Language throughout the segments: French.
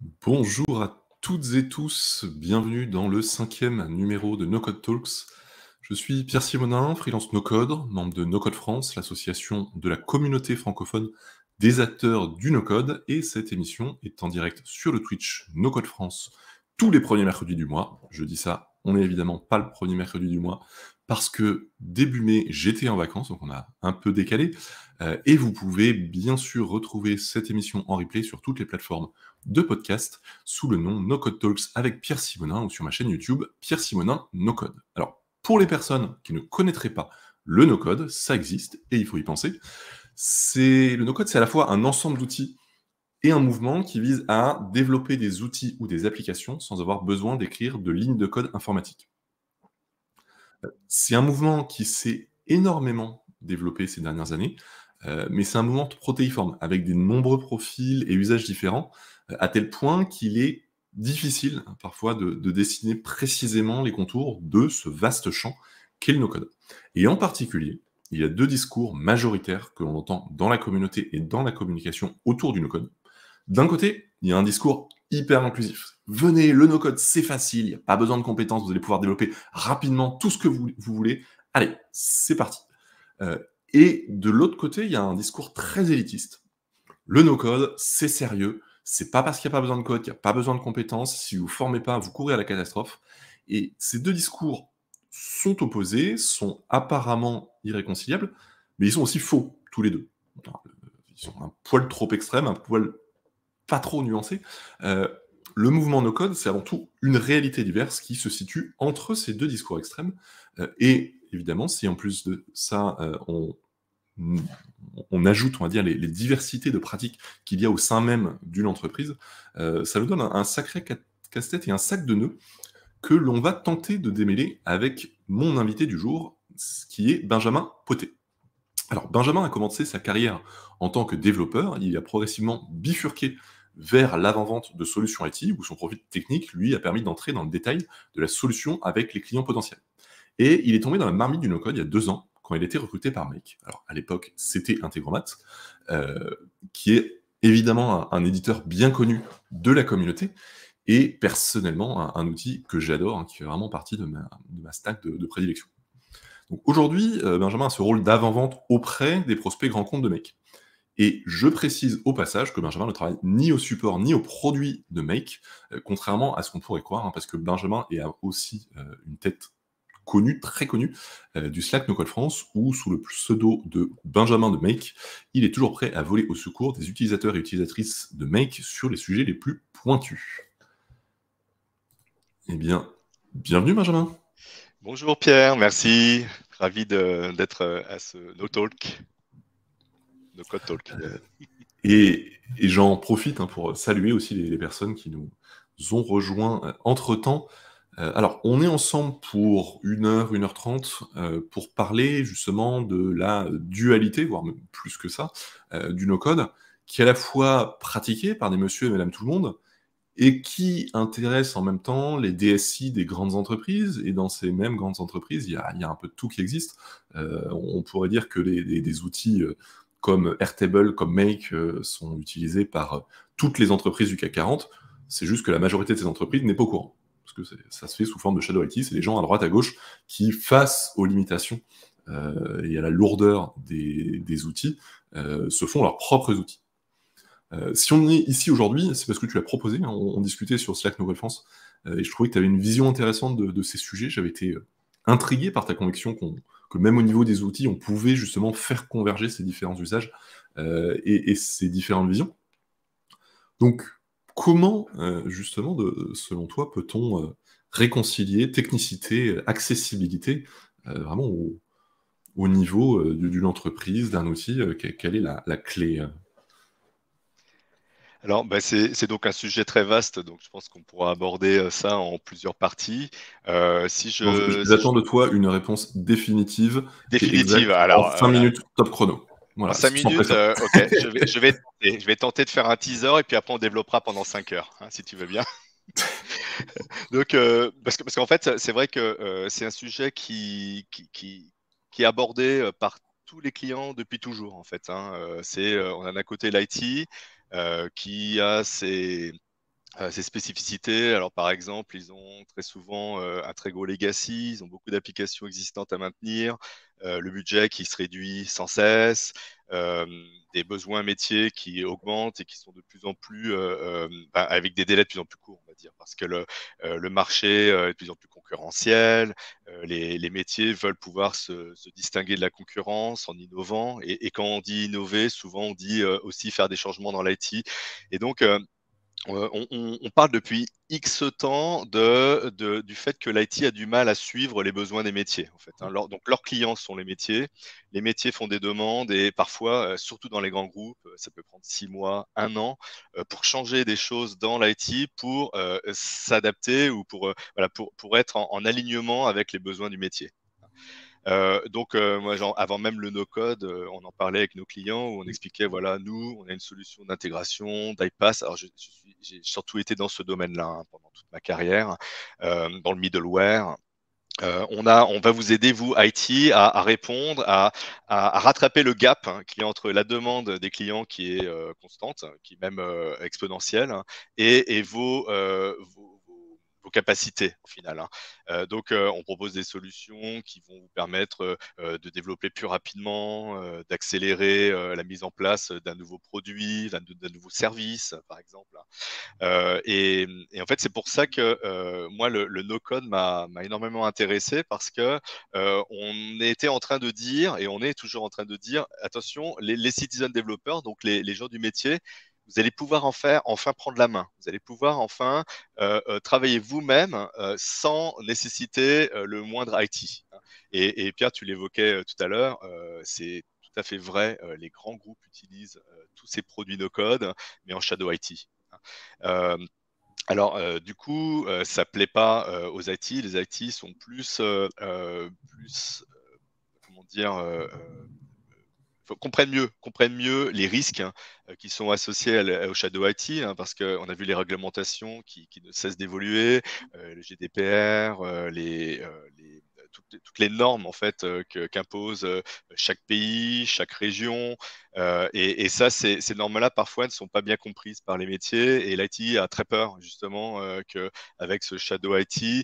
Bonjour à toutes et tous, bienvenue dans le 5e numéro de No Code Talks. Je suis Pierre Simonin, freelance No Code, membre de No Code France, l'association de la communauté francophone des acteurs du No Code, et cette émission est en direct sur le Twitch No Code France tous les premiers mercredis du mois. Je dis ça, on n'est évidemment pas le premier mercredi du mois, parce que début mai, j'étais en vacances, donc on a un peu décalé, et vous pouvez bien sûr retrouver cette émission en replay sur toutes les plateformes de podcast sous le nom No Code Talks avec Pierre Simonin ou sur ma chaîne YouTube Pierre Simonin No Code. Alors, pour les personnes qui ne connaîtraient pas le No Code, ça existe et il faut y penser. Le No Code, c'est à la fois un ensemble d'outils et un mouvement qui vise à développer des outils ou des applications sans avoir besoin d'écrire de lignes de code informatique. C'est un mouvement qui s'est énormément développé ces dernières années, mais c'est un mouvement protéiforme, avec de nombreux profils et usages différents, à tel point qu'il est difficile, hein, parfois, de dessiner précisément les contours de ce vaste champ qu'est le no-code. Et en particulier, il y a 2 discours majoritaires que l'on entend dans la communauté et dans la communication autour du no-code. D'un côté, il y a un discours hyper inclusif. Venez, le no-code, c'est facile, il n'y a pas besoin de compétences, vous allez pouvoir développer rapidement tout ce que vous voulez. Allez, c'est parti. Et de l'autre côté, il y a un discours très élitiste. Le no-code, c'est sérieux, c'est pas parce qu'il n'y a pas besoin de code qu'il n'y a pas besoin de compétences. Si vous ne formez pas, vous courez à la catastrophe. Et ces 2 discours sont opposés, sont apparemment irréconciliables, mais ils sont aussi faux, tous les 2. Ils sont un poil trop extrêmes, un poil pas trop nuancé. Le mouvement no-code, c'est avant tout une réalité diverse qui se situe entre ces 2 discours extrêmes. Et évidemment, si en plus de ça, on ajoute, on va dire, les diversités de pratiques qu'il y a au sein même d'une entreprise, ça nous donne un sacré casse-tête et un sac de nœuds que l'on va tenter de démêler avec mon invité du jour, qui est Benjamin Poté. Alors, Benjamin a commencé sa carrière en tant que développeur. Il a progressivement bifurqué vers l'avant-vente de solutions IT, où son profil technique, lui, a permis d'entrer dans le détail de la solution avec les clients potentiels. Et il est tombé dans la marmite du no-code il y a 2 ans, quand il a été recruté par Make. Alors, à l'époque, c'était Integromat, qui est évidemment un éditeur bien connu de la communauté, et personnellement, un outil que j'adore, hein, qui fait vraiment partie de ma stack de prédilection. Donc aujourd'hui, Benjamin a ce rôle d'avant-vente auprès des prospects grands comptes de Make. Et je précise au passage que Benjamin ne travaille ni au support ni au produit de Make, contrairement à ce qu'on pourrait croire, hein, parce que Benjamin a aussi une tête connue, très connue, du Slack No Code France, où sous le pseudo de Benjamin de Make, il est toujours prêt à voler au secours des utilisateurs et utilisatrices de Make sur les sujets les plus pointus. Eh bien, bienvenue Benjamin. Bonjour Pierre, merci. Ravi d'être à ce No Talk, No Code Talk. Et j'en profite, hein, pour saluer aussi les personnes qui nous ont rejoints entre-temps. Alors, on est ensemble pour 1 heure, 1 h 30, pour parler justement de la dualité, voire même plus que ça, du no-code, qui est à la fois pratiqué par des monsieur et madame tout le monde, et qui intéresse en même temps les DSI des grandes entreprises. Et dans ces mêmes grandes entreprises, il y a un peu de tout qui existe. On pourrait dire que des outils comme Airtable, comme Make, sont utilisés par toutes les entreprises du CAC 40. C'est juste que la majorité de ces entreprises n'est pas au courant. Parce que ça se fait sous forme de shadow IT, c'est les gens à droite, à gauche, qui, face aux limitations et à la lourdeur des outils, se font leurs propres outils. Si on est ici aujourd'hui, c'est parce que tu l'as proposé, hein, on discutait sur Slack Nouvelle France, et je trouvais que tu avais une vision intéressante de ces sujets. J'avais été intrigué par ta conviction que même au niveau des outils, on pouvait justement faire converger ces différents usages et ces différentes visions. Donc, comment, justement, selon toi, peut-on réconcilier technicité, accessibilité, vraiment au niveau d'une entreprise, d'un outil, quelle est la clé Alors, c'est donc un sujet très vaste, donc je pense qu'on pourra aborder ça en plusieurs parties. Si Non, je, si je- j'attends de toi une réponse définitive et Définitive, exacte en alors 5 minutes top chrono. en Voilà, 5 minutes, pression. ok, je vais tenter de faire un teaser et puis après on développera pendant 5 heures, hein, si tu veux bien. Donc, parce qu'en fait, c'est vrai que c'est un sujet qui est abordé par tous les clients depuis toujours, en fait, hein. On a d'un côté l'IT qui a Ces spécificités, alors par exemple, ils ont très souvent un très gros legacy, ils ont beaucoup d'applications existantes à maintenir, le budget qui se réduit sans cesse, des besoins métiers qui augmentent et qui sont de plus en plus, avec des délais de plus en plus courts, on va dire, parce que le marché est de plus en plus concurrentiel, les métiers veulent pouvoir se distinguer de la concurrence en innovant, et quand on dit innover, souvent on dit aussi faire des changements dans l'IT, et donc on parle depuis X temps du fait que l'IT a du mal à suivre les besoins des métiers, en fait, hein. Donc leurs clients sont les métiers font des demandes et parfois, surtout dans les grands groupes, ça peut prendre 6 mois, 1 an, pour changer des choses dans l'IT pour, s'adapter ou pour, voilà, pour être en alignement avec les besoins du métier. Donc, moi, genre, avant même le no-code, on en parlait avec nos clients où on expliquait, voilà, nous, on a une solution d'intégration, d'iPaaS. Alors, j'ai surtout été dans ce domaine-là, hein, pendant toute ma carrière, dans le middleware. On va vous aider, vous, IT, à répondre, à rattraper le gap, hein, qu'il y a entre la demande des clients qui est constante, qui est même exponentielle, hein, et vos capacités au final, hein. Donc, on propose des solutions qui vont vous permettre de développer plus rapidement, d'accélérer la mise en place d'un nouveau produit, d'un nouveau service, par exemple, hein. Et en fait, c'est pour ça que moi, le no-code m'a énormément intéressé parce que on était en train de dire, et on est toujours en train de dire, attention, les citizen developers, donc les gens du métier, vous allez pouvoir enfin prendre la main. Vous allez pouvoir enfin travailler vous-même sans nécessiter le moindre IT, hein. Et Pierre, tu l'évoquais tout à l'heure, c'est tout à fait vrai. Les grands groupes utilisent tous ces produits no-code, mais en shadow IT, hein. Euh, alors, du coup, ça plaît pas aux IT. Les IT sont plus, comment dire, comprennent mieux les risques, hein, qui sont associés au shadow IT, hein, parce qu'on a vu les réglementations qui ne cessent d'évoluer, le GDPR, toutes les normes en fait qu'impose chaque pays, chaque région, et ça, ces normes-là parfois ne sont pas bien comprises par les métiers, et l'IT a très peur justement que avec ce shadow IT,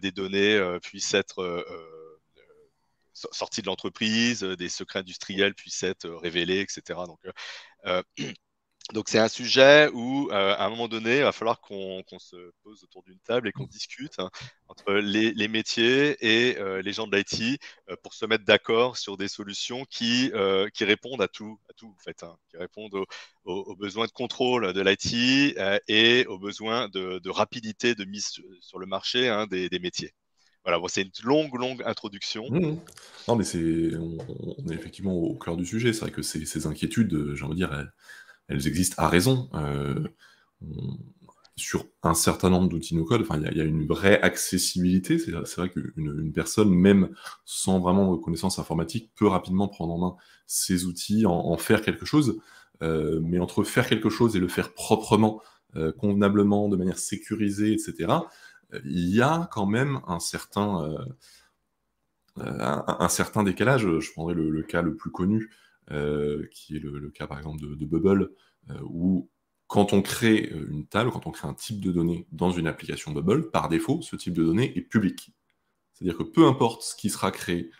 des données puissent être sorties de l'entreprise, des secrets industriels puissent être révélés, etc. Euh, donc c'est un sujet où, à un moment donné, il va falloir qu'on se pose autour d'une table et qu'on discute, hein, entre les métiers et les gens de l'IT, pour se mettre d'accord sur des solutions qui répondent à tout en fait, hein, qui répondent aux besoins de contrôle de l'IT et aux besoins de rapidité de mise sur le marché, hein, des métiers. Voilà, bon, c'est une longue introduction. Mmh mh. Non, mais on est effectivement au cœur du sujet. C'est vrai que ces inquiétudes, j'ai envie de dire, elles existent à raison. On Sur un certain nombre d'outils no-code, enfin, il y a une vraie accessibilité. C'est vrai qu'une personne, même sans vraiment de connaissances informatiques, peut rapidement prendre en main ces outils, en faire quelque chose. Mais entre faire quelque chose et le faire proprement, convenablement, de manière sécurisée, et cetera, il y a quand même un certain décalage. Je prendrai le cas le plus connu, qui est le cas par exemple de Bubble, où quand on crée une table, quand on crée un type de données dans une application Bubble, par défaut, ce type de données est public. C'est-à-dire que peu importe ce qui sera créé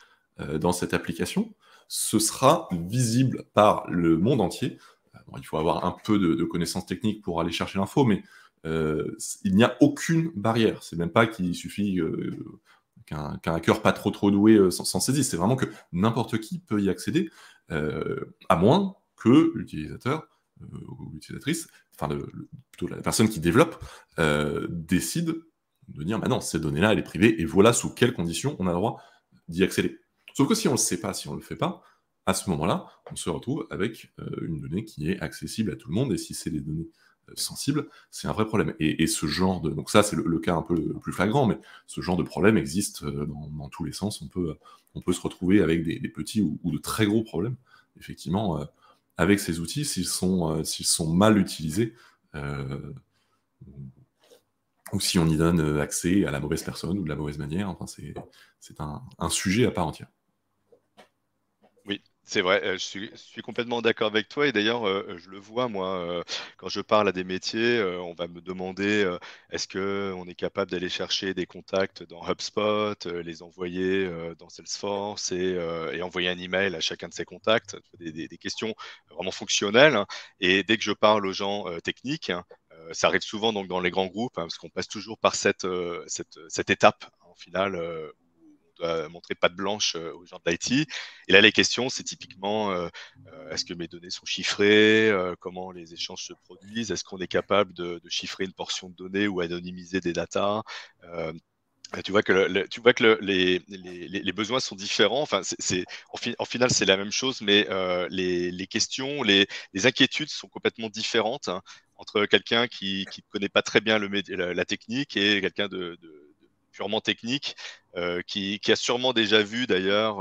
dans cette application, ce sera visible par le monde entier. Bon, il faut avoir un peu de connaissances techniques pour aller chercher l'info, mais il n'y a aucune barrière. C'est même pas qu'il suffit qu'un hacker pas trop doué s'en saisisse. C'est vraiment que n'importe qui peut y accéder, à moins que l'utilisateur ou l'utilisatrice, enfin plutôt la personne qui développe, décide de dire bah non, cette donnée-là, elle est privée, et voilà sous quelles conditions on a le droit d'y accéder. Sauf que si on le sait pas, si on le fait pas, à ce moment-là, on se retrouve avec une donnée qui est accessible à tout le monde, et si c'est des données sensibles, c'est un vrai problème. Et ce genre de... Donc ça, c'est le cas un peu le plus flagrant, mais ce genre de problème existe dans tous les sens. On peut se retrouver avec des petits ou de très gros problèmes, effectivement, avec ces outils, s'ils sont mal utilisés, euh, ou si on y donne accès à la mauvaise personne ou de la mauvaise manière. Enfin, c'est un sujet à part entière. Oui, C'est vrai, je suis complètement d'accord avec toi et d'ailleurs, je le vois moi, quand je parle à des métiers, on va me demander, est-ce qu'on est capable d'aller chercher des contacts dans HubSpot, les envoyer, dans Salesforce et envoyer un email à chacun de ces contacts? Des questions vraiment fonctionnelles, hein, et dès que je parle aux gens, techniques, hein, ça arrive souvent donc dans les grands groupes, hein, parce qu'on passe toujours par cette étape, hein, en finale, où on doit montrer patte blanche, aux gens de l'IT. Et là, les questions, c'est typiquement est-ce que mes données sont chiffrées, comment les échanges se produisent, est-ce qu'on est capable de chiffrer une portion de données ou anonymiser des datas. Euh, Tu vois que, les besoins sont différents. Enfin, en final, c'est la même chose, mais les questions, les inquiétudes sont complètement différentes, hein, entre quelqu'un qui ne connaît pas très bien la technique et quelqu'un de purement technique qui a sûrement déjà vu d'ailleurs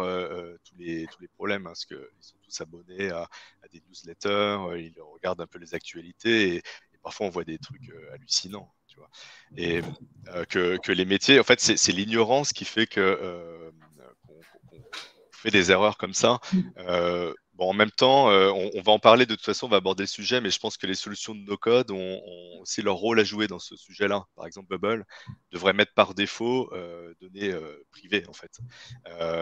tous les problèmes, hein, parce qu'ils sont tous abonnés à des newsletters, ils regardent un peu les actualités et parfois on voit des trucs hallucinants, tu vois. Et que les métiers, en fait, c'est l'ignorance qui fait qu'on fait des erreurs comme ça. Bon, en même temps, on va en parler de toute façon, on va aborder le sujet, mais je pense que les solutions de no-code ont aussi leur rôle à jouer dans ce sujet-là. Par exemple, Bubble devrait mettre par défaut données privées, en fait,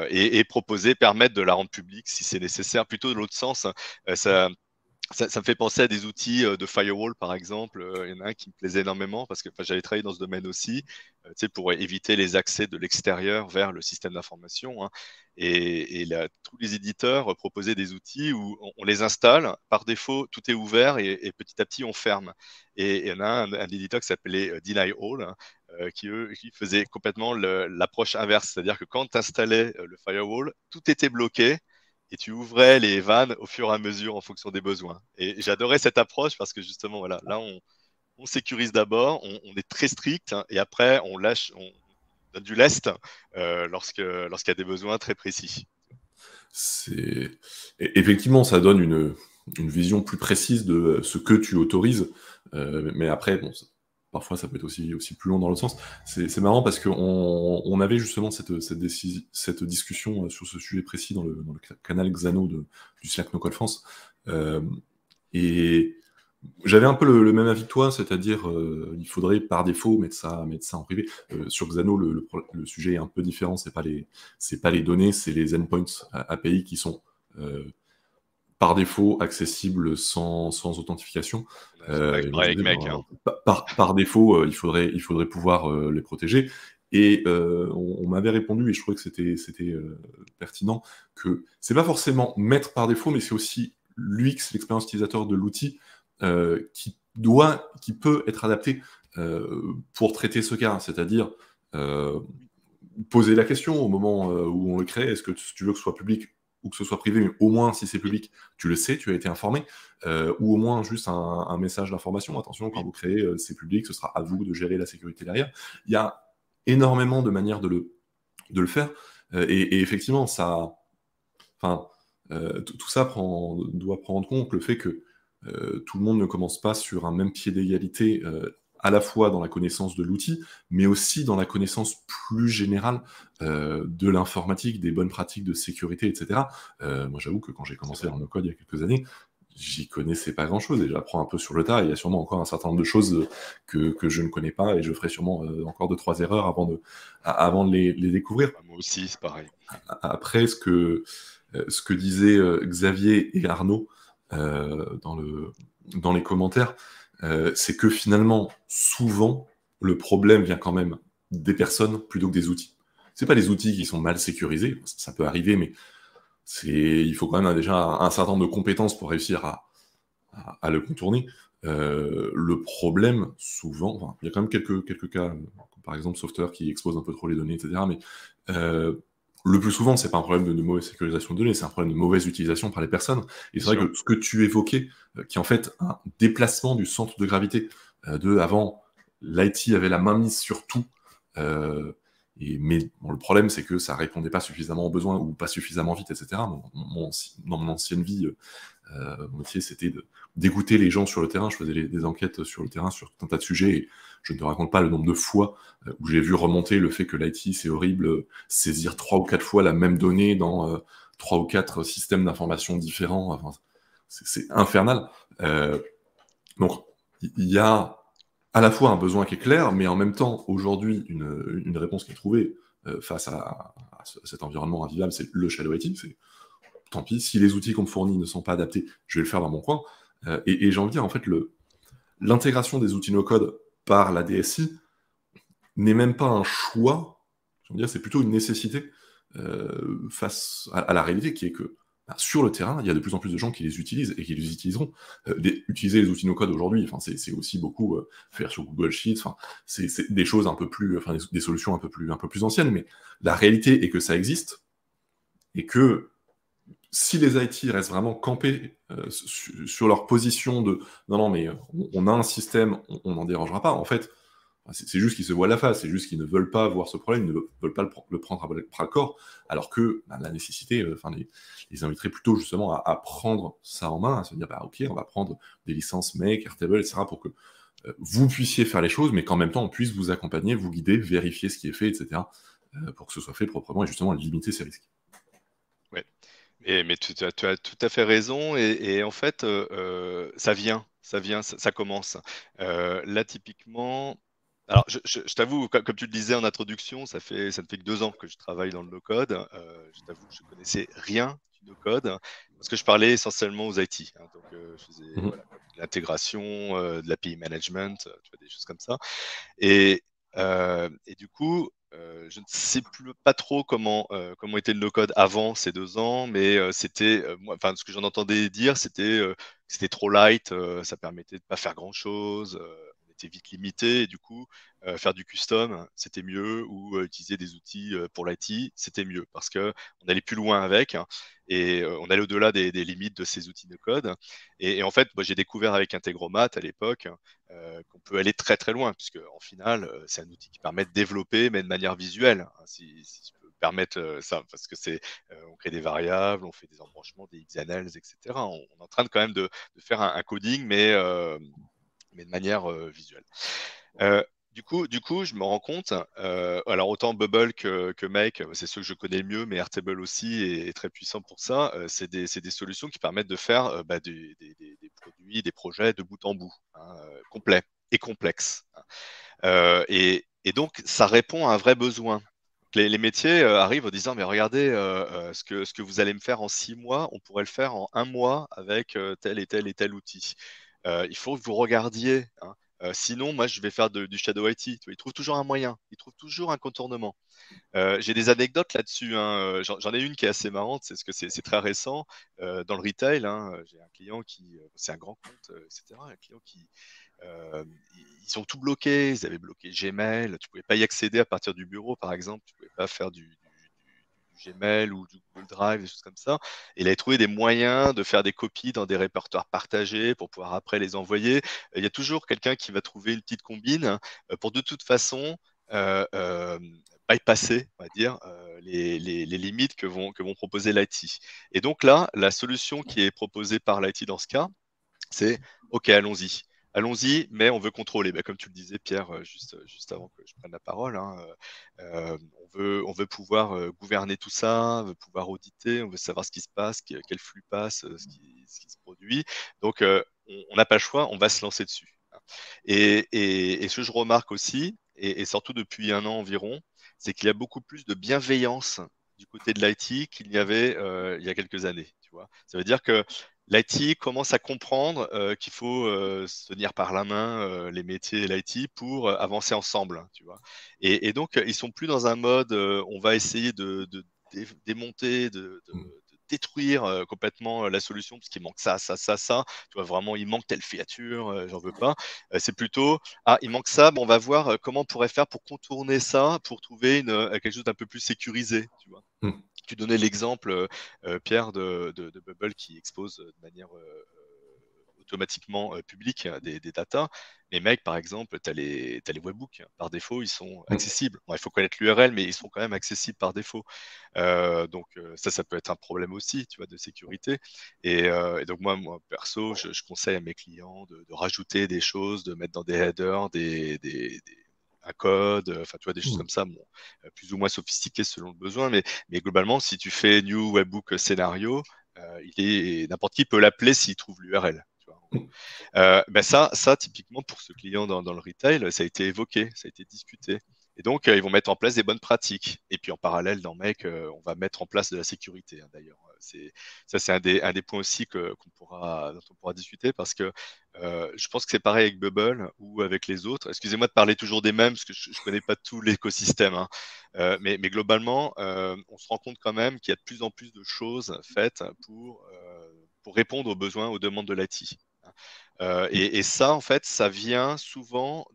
et proposer, permettre de la rendre publique si c'est nécessaire, plutôt de l'autre sens, hein. Ça me fait penser à des outils de firewall, par exemple. Il y en a un qui me plaisait énormément parce que j'avais travaillé dans ce domaine aussi, tu sais, pour éviter les accès de l'extérieur vers le système d'information, hein. Et là, tous les éditeurs proposaient des outils où on les installe. Par défaut, tout est ouvert et petit à petit, on ferme. Et il y en a un éditeur qui s'appelait Deny All, hein, qui faisait complètement l'approche inverse. C'est-à-dire que quand tu installais le firewall, tout était bloqué et tu ouvrais les vannes au fur et à mesure en fonction des besoins. Et j'adorais cette approche parce que justement, voilà, là, on sécurise d'abord, on est très strict, hein, et après, on lâche, on donne du lest lorsqu'il y a des besoins très précis. Effectivement, ça donne une vision plus précise de ce que tu autorises, mais après, bon, parfois ça peut être aussi plus long dans l'autre sens. C'est marrant parce qu'on avait justement cette discussion sur ce sujet précis dans le canal Xano du Slack No Code France. Et j'avais un peu le même avis que toi, c'est-à-dire il faudrait par défaut mettre ça en privé. Sur Xano, le sujet est un peu différent, c'est pas les données, c'est les endpoints API qui sont par défaut accessibles sans authentification. Par défaut, il faudrait pouvoir les protéger. Et on m'avait répondu, et je trouvais que c'était pertinent, que c'est pas forcément mettre par défaut, mais c'est aussi l'UX, l'expérience utilisateur de l'outil, qui peut être adapté pour traiter ce cas, c'est-à-dire poser la question au moment où on le crée, est-ce que tu veux que ce soit public ou que ce soit privé, mais au moins si c'est public, tu le sais, tu as été informé, ou au moins juste un message d'information, attention, quand vous créez, c'est public, ce sera à vous de gérer la sécurité derrière. Il y a énormément de manières de le faire, et effectivement, tout ça doit prendre en compte le fait que tout le monde ne commence pas sur un même pied d'égalité, à la fois dans la connaissance de l'outil, mais aussi dans la connaissance plus générale de l'informatique, des bonnes pratiques de sécurité, etc. Moi, j'avoue que quand j'ai commencé dans le code il y a quelques années, j'y connaissais pas grand-chose, et j'apprends un peu sur le tas, et il y a sûrement encore un certain nombre de choses que je ne connais pas, et je ferai sûrement encore 2-3 erreurs avant de les découvrir. Moi aussi, c'est pareil. Après, ce que disaient Xavier et Arnaud dans les commentaires, c'est que finalement, souvent, le problème vient quand même des personnes plutôt que des outils. C'est pas les outils qui sont mal sécurisés, ça peut arriver, mais il faut quand même déjà un certain nombre de compétences pour réussir à le contourner. Le problème, souvent, il y a quand même quelques cas, par exemple Software qui expose un peu trop les données, etc. Mais le plus souvent, c'est pas un problème de mauvaise sécurisation de données, c'est un problème de mauvaise utilisation par les personnes. Et c'est vrai que ce que tu évoquais, qui est en fait un déplacement du centre de gravité, avant, l'IT avait la main mise sur tout, mais bon, le problème, c'est que ça répondait pas suffisamment aux besoins ou pas suffisamment vite, etc. Dans mon ancienne vie, mon métier, c'était d'écouter les gens sur le terrain. Je faisais des enquêtes sur le terrain sur tout un tas de sujets, et je ne te raconte pas le nombre de fois où j'ai vu remonter le fait que l'IT, c'est horrible, saisir 3 ou 4 fois la même donnée dans 3 ou 4 systèmes d'information différents. Enfin, c'est infernal. Donc, il y a à la fois un besoin qui est clair, mais en même temps, aujourd'hui, une réponse qui est trouvée face à cet environnement invivable, c'est le shadow IT. C'est tant pis, si les outils qu'on me fournit ne sont pas adaptés, je vais le faire dans mon coin. Et j'ai envie de dire, en fait, l'intégration des outils no-code par la DSI n'est même pas un choix, je veux dire, c'est plutôt une nécessité face à la réalité qui est que sur le terrain, il y a de plus en plus de gens qui les utilisent et qui les utiliseront. Utiliser les outils no-code aujourd'hui, c'est aussi beaucoup faire sur Google Sheets, c'est des choses un peu plus, des solutions un peu plus anciennes, mais la réalité est que ça existe et que si les IT restent vraiment campés sur leur position de non, mais on a un système, on n'en dérangera pas, en fait, c'est juste qu'ils se voient la face, c'est juste qu'ils ne veulent pas voir ce problème, ils ne veulent pas le prendre à bras-le-corps, alors que la nécessité les inviterait plutôt justement à prendre ça en main, à se dire ok, on va prendre des licences Make, Airtable, etc. pour que vous puissiez faire les choses, mais qu'en même temps on puisse vous accompagner, vous guider, vérifier ce qui est fait, etc. Pour que ce soit fait proprement et justement limiter ces risques. Ouais. Mais tu as tout à fait raison et en fait, ça vient, ça commence. Là typiquement alors je t'avoue, comme tu le disais en introduction, ça ne fait que 2 ans que je travaille dans le no-code. Je t'avoue que je connaissais rien du no-code, parce que je parlais essentiellement aux IT, hein. Donc, je faisais voilà, de l'intégration, de l'API management, tu vois, des choses comme ça. Et du coup, je ne sais pas trop comment était le no-code avant ces 2 ans, mais c'était, moi, enfin, ce que j'en entendais dire, que c'était trop light, ça permettait de pas faire grand-chose, on était vite limité et du coup, faire du custom, c'était mieux ou utiliser des outils, pour l'IT, c'était mieux parce qu'on allait plus loin avec, hein, et on allait au-delà des limites de ces outils no-code et en fait, moi, j'ai découvert avec Integromat à l'époque, qu'on peut aller très très loin, puisque en final, c'est un outil qui permet de développer, mais de manière visuelle, hein, si je peux me permettre ça, parce que on crée des variables, on fait des embranchements, des XML, etc. On est en train quand même de faire un coding, mais de manière visuelle. Euh, du coup, je me rends compte, alors autant Bubble que Make, c'est ceux que je connais le mieux, mais Airtable aussi est très puissant pour ça. C'est des solutions qui permettent de faire des produits, des projets de bout en bout, hein, complets et complexes, hein. Et donc, ça répond à un vrai besoin. Les métiers arrivent en disant, mais regardez, ce que vous allez me faire en 6 mois, on pourrait le faire en 1 mois avec tel et tel et tel outil. Il faut que vous regardiez, hein. Sinon, moi, je vais faire du shadow IT. Tu vois, ils trouvent toujours un moyen, ils trouvent toujours un contournement. J'ai des anecdotes là-dessus, hein. J'en ai une qui est assez marrante, c'est ce que c'est très récent dans le retail, hein. J'ai un client c'est un grand compte, etc. Un client ils ont tout bloqué. Ils avaient bloqué Gmail. Tu pouvais pas y accéder à partir du bureau, par exemple. Tu pouvais pas faire du Gmail ou du Google Drive, des choses comme ça. Et il avait trouvé des moyens de faire des copies dans des répertoires partagés pour pouvoir après les envoyer. Il y a toujours quelqu'un qui va trouver une petite combine pour de toute façon euh, euh, bypasser, on va dire, les limites que vont proposer l'IT. Et donc là, la solution qui est proposée par l'IT dans ce cas, c'est OK, allons-y. Allons-y, mais on veut contrôler. Bah, comme tu le disais, Pierre, juste avant que je prenne la parole, hein, on veut pouvoir gouverner tout ça, on veut pouvoir auditer, on veut savoir ce qui se passe, quel flux passe, ce qui se produit. Donc, on n'a pas le choix, on va se lancer dessus, hein. Et ce que je remarque aussi, et surtout depuis 1 an environ, c'est qu'il y a beaucoup plus de bienveillance du côté de l'IT qu'il y avait il y a quelques années. Tu vois, ça veut dire que l'IT commence à comprendre qu'il faut se tenir par la main, les métiers et l'IT, pour avancer ensemble, hein, tu vois. Et donc, ils sont plus dans un mode, on va essayer de démonter, de détruire complètement la solution, parce qu'il manque ça, ça, ça, ça. Tu vois, vraiment, il manque telle filature, j'en veux pas. C'est plutôt, ah, il manque ça, bon, on va voir comment on pourrait faire pour contourner ça, pour trouver quelque chose d'un peu plus sécurisé, tu vois. Mm. Tu donnais l'exemple, Pierre, de Bubble qui expose de manière automatiquement publique des datas. Mais mec, par exemple, t'as les webhooks. Par défaut, ils sont Mm. accessibles. Bon, il faut connaître l'URL, mais ils sont quand même accessibles par défaut. Donc ça peut être un problème aussi, tu vois, de sécurité. Et donc moi perso, je conseille à mes clients de rajouter des choses, de mettre dans des headers un code, enfin, tu vois, des choses Mmh. comme ça, bon, plus ou moins sophistiquées selon le besoin, mais globalement, si tu fais New Webbook Scénario, n'importe qui peut l'appeler s'il trouve l'URL. Mmh. Ça, typiquement, pour ce client dans le retail, ça a été évoqué, ça a été discuté. Et donc, ils vont mettre en place des bonnes pratiques. Et puis, en parallèle, dans Make, on va mettre en place de la sécurité, hein, d'ailleurs. Ça, c'est un des points aussi dont on pourra discuter parce que je pense que c'est pareil avec Bubble ou avec les autres. Excusez-moi de parler toujours des mêmes parce que je ne connais pas tout l'écosystème, hein. Mais globalement, on se rend compte quand même qu'il y a de plus en plus de choses faites pour répondre aux besoins, aux demandes de l'IT. Et ça, en fait, ça vient souvent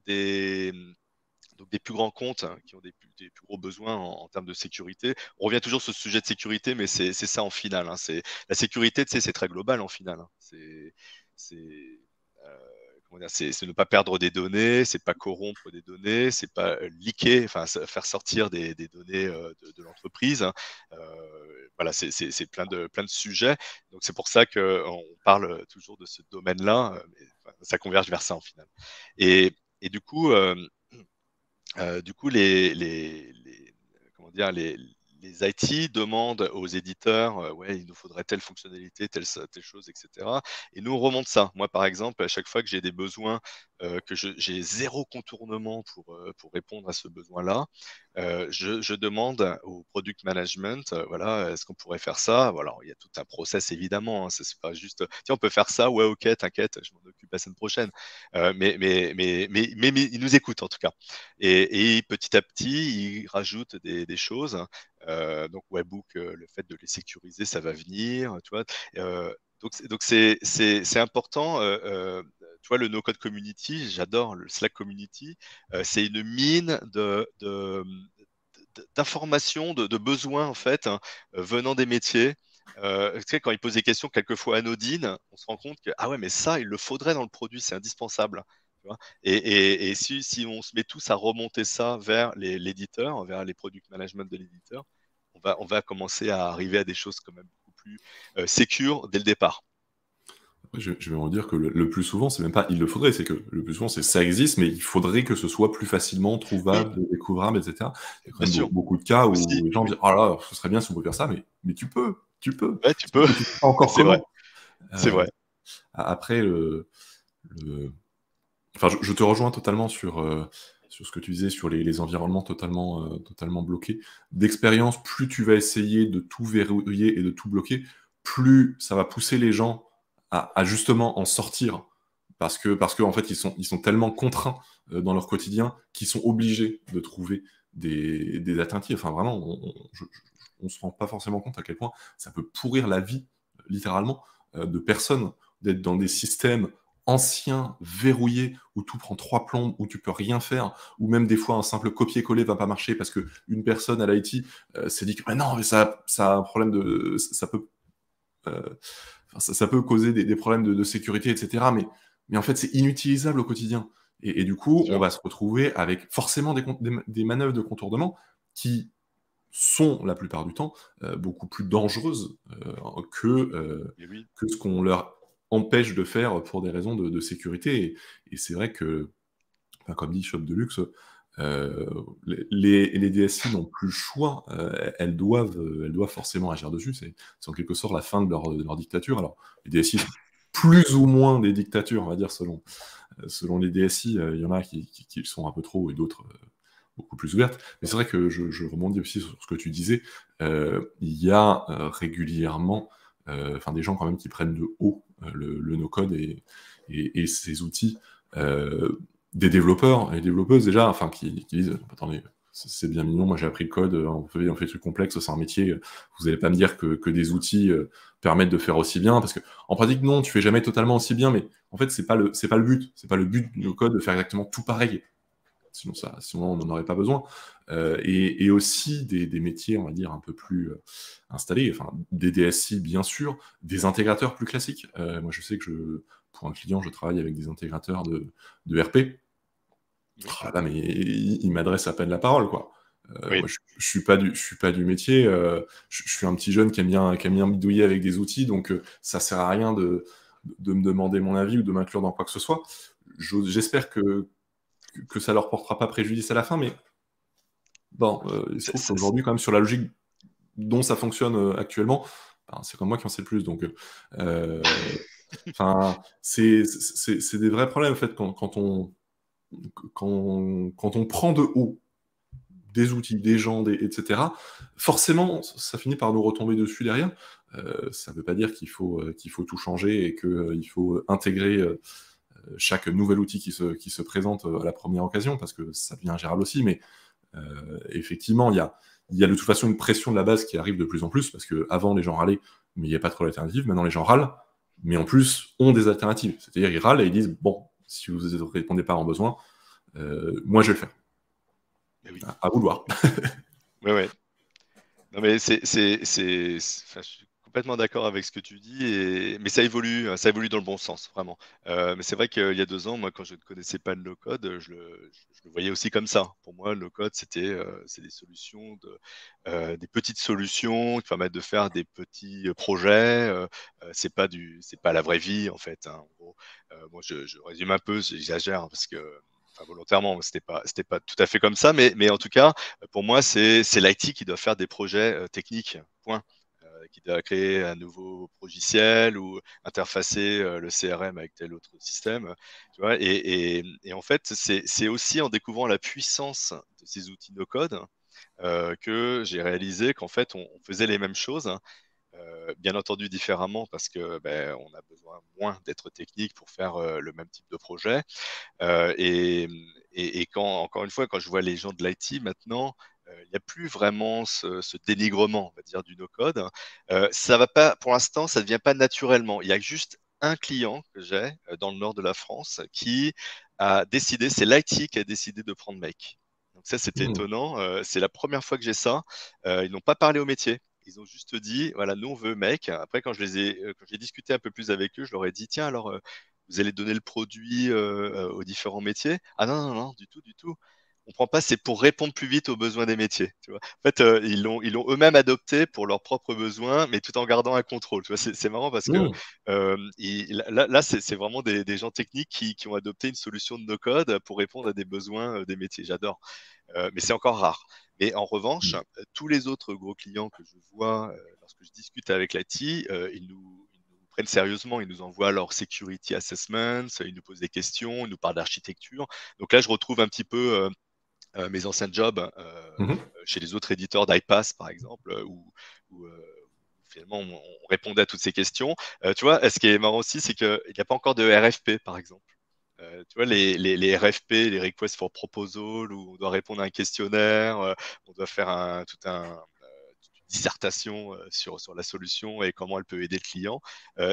donc des plus grands comptes, hein, qui ont des plus gros besoins en termes de sécurité. On revient toujours sur ce sujet de sécurité, mais c'est ça en finale, hein. La sécurité, tu sais, c'est très global en finale, hein. Euh, comment dire, c'est ne pas perdre des données, c'est pas corrompre des données, c'est pas leaker, enfin faire sortir des données de l'entreprise, hein. Voilà, c'est plein de sujets. Donc c'est pour ça qu'on parle toujours de ce domaine-là, mais, enfin, ça converge vers ça en finale. Et du coup, comment dire, les IT demandent aux éditeurs, ouais, il nous faudrait telle fonctionnalité, telle chose, etc. Et nous, on remonte ça. Moi, par exemple, à chaque fois que j'ai des besoins, que j'ai zéro contournement pour répondre à ce besoin-là, je demande au product management, voilà, est-ce qu'on pourrait faire ça? Voilà, il y a tout un process évidemment, hein, c'est pas juste, tiens, on peut faire ça, ouais, ok, t'inquiète, je m'en occupe la semaine prochaine. Mais ils nous écoutent en tout cas. Et petit à petit, ils rajoutent des choses. Donc Webbook, le fait de les sécuriser, ça va venir, tu vois. Donc c'est important. Tu vois, le No Code Community, j'adore le Slack Community. C'est une mine d'informations, de besoins en fait, hein, venant des métiers. Tu sais, quand ils posent des questions quelquefois anodines, on se rend compte que ah ouais, mais ça, il le faudrait dans le produit, c'est indispensable. Tu vois. Et si on se met tous à remonter ça vers l'éditeur, vers les product management de l'éditeur, on va commencer à arriver à des choses quand même beaucoup plus sécures dès le départ. Après, je vais en dire que le plus souvent, c'est même pas il le faudrait, c'est que le plus souvent, c'est ça existe, mais il faudrait que ce soit plus facilement Oui, trouvable, découvrable, etc. Il y a quand bien même sûr. beaucoup de cas où Aussi, les gens oui. disent oh là, ce serait bien si on pouvait faire ça, mais tu peux, Ouais, tu peux. mais tu sais pas encore C'est vrai. comment. C'est Euh, vrai. Après, le- enfin, je te rejoins totalement sur ce que tu disais sur les environnements totalement bloqués. D'expérience, plus tu vas essayer de tout verrouiller et de tout bloquer, plus ça va pousser les gens à justement en sortir. Parce que en fait, ils sont tellement contraints dans leur quotidien qu'ils sont obligés de trouver des alternatives. Enfin, vraiment, on se rend pas forcément compte à quel point ça peut pourrir la vie, littéralement, de personnes, d'être dans des systèmes ancien, verrouillé, où tout prend trois plombes, où tu peux rien faire, ou même des fois un simple copier-coller va pas marcher parce que une personne à l'IT s'est dit que mais non, mais ça a un problème de, euh, ça peut causer des problèmes de sécurité, etc. Mais en fait, c'est inutilisable au quotidien. Et du coup, on Sûr. va se retrouver avec forcément des manœuvres de contournement qui sont la plupart du temps beaucoup plus dangereuses Et oui. que ce qu'on leur empêche de faire pour des raisons de sécurité. Et c'est vrai que, enfin, comme dit Shop Deluxe, euh, les DSI n'ont plus le choix, elles doivent forcément agir dessus. C'est en quelque sorte la fin de leur dictature. Alors, les DSI sont plus ou moins des dictatures, on va dire, selon les DSI. Il y en a qui le sont un peu trop et d'autres beaucoup plus ouvertes. Mais c'est vrai que je rebondis aussi sur ce que tu disais. Il y a régulièrement des gens quand même qui prennent de haut le no-code et ces outils. Des développeurs et développeuses déjà, enfin, qui disent attendez, c'est bien mignon, moi j'ai appris le code, on fait des trucs complexes, c'est un métier, vous n'allez pas me dire que des outils permettent de faire aussi bien, parce que en pratique, non, tu fais jamais totalement aussi bien, mais en fait, c'est pas le but, c'est pas le but du no-code de faire exactement tout pareil. Sinon on n'en aurait pas besoin. Et aussi des métiers, on va dire, un peu plus installés, enfin, des DSI, bien sûr, des intégrateurs plus classiques. Moi, je sais que pour un client, je travaille avec des intégrateurs de RP. Oui. Ah là, mais il m'adresse à peine la parole, quoi. Oui. Moi, je suis pas du métier. Je suis un petit jeune qui aime bien bidouiller avec des outils, donc ça sert à rien de me demander mon avis ou de m'inclure dans quoi que ce soit. J'espère que que ça leur portera pas préjudice à la fin, mais bon, il se trouve C'est- qu'aujourd'hui, quand même, sur la logique dont ça fonctionne actuellement, ben, c'est comme moi qui en sais le plus. Donc, enfin, c'est des vrais problèmes, en fait, quand on prend de haut des outils, des gens, etc., forcément, ça finit par nous retomber dessus derrière. Ça ne veut pas dire qu'il faut tout changer et qu'il faut intégrer chaque nouvel outil qui se présente à la première occasion, parce que ça devient ingérable aussi, mais effectivement, il y a de toute façon une pression de la base qui arrive de plus en plus, parce qu'avant, les gens râlaient, mais il n'y a pas trop d'alternatives. Maintenant, les gens râlent, mais en plus, ont des alternatives. C'est-à-dire, ils râlent et ils disent, bon, si vous ne répondez pas à un besoin, moi, je vais le faire. Mais oui. À vouloir. Ouais, ouais. Non, mais enfin, je suis complètement d'accord avec ce que tu dis, mais ça évolue dans le bon sens, vraiment. Mais c'est vrai qu'il y a 2 ans, moi, quand je ne connaissais pas le no-code, je le voyais aussi comme ça. Pour moi, le no-code, c'est des solutions, des petites solutions qui permettent de faire des petits projets. C'est pas la vraie vie, en fait, hein. En gros, moi, je résume un peu, j'exagère, hein, parce que, enfin, volontairement, c'était pas tout à fait comme ça, mais en tout cas, pour moi, c'est l'IT qui doit faire des projets techniques, point. Qui doit créer un nouveau logiciel ou interfacer le CRM avec tel autre système. Tu vois, et en fait, c'est aussi en découvrant la puissance de ces outils no-code que j'ai réalisé qu'en fait, on faisait les mêmes choses, bien entendu différemment parce que ben, on a besoin moins d'être technique pour faire le même type de projet. Euh, et, et quand, encore une fois, quand je vois les gens de l'IT maintenant, il n'y a plus vraiment ce dénigrement, on va dire, du no-code. Ça va pas, pour l'instant, ça ne vient pas naturellement. Il y a juste un client que j'ai dans le nord de la France qui a décidé, c'est l'IT qui a décidé de prendre Make. Donc ça, c'était Mmh. étonnant. C'est la première fois que j'ai ça. Ils n'ont pas parlé au métier. Ils ont juste dit, voilà, nous on veut Make. Après, quand j'ai discuté un peu plus avec eux, je leur ai dit, tiens, alors vous allez donner le produit aux différents métiers. Ah non, non, non, du tout, du tout. On prend pas, c'est pour répondre plus vite aux besoins des métiers. Tu vois. En fait, ils l'ont eux-mêmes adopté pour leurs propres besoins, mais tout en gardant un contrôle. Tu vois, c'est marrant parce que Mmh. là c'est vraiment des gens techniques qui ont adopté une solution de no-code pour répondre à des besoins des métiers. J'adore. Mais c'est encore rare. Mais en revanche, tous les autres gros clients que je vois lorsque je discute avec l'IT, ils nous prennent sérieusement, ils nous envoient leur security assessments, ils nous posent des questions, ils nous parlent d'architecture. Donc là, je retrouve un petit peu mes anciens jobs Mmh. chez les autres éditeurs d'iPass, par exemple, où finalement on répondait à toutes ces questions. Tu vois, ce qui est marrant aussi, c'est qu'il n'y a pas encore de RFP, par exemple. Tu vois, les RFP, les Requests for Proposal, où on doit répondre à un questionnaire, on doit faire une dissertation sur la solution et comment elle peut aider le client.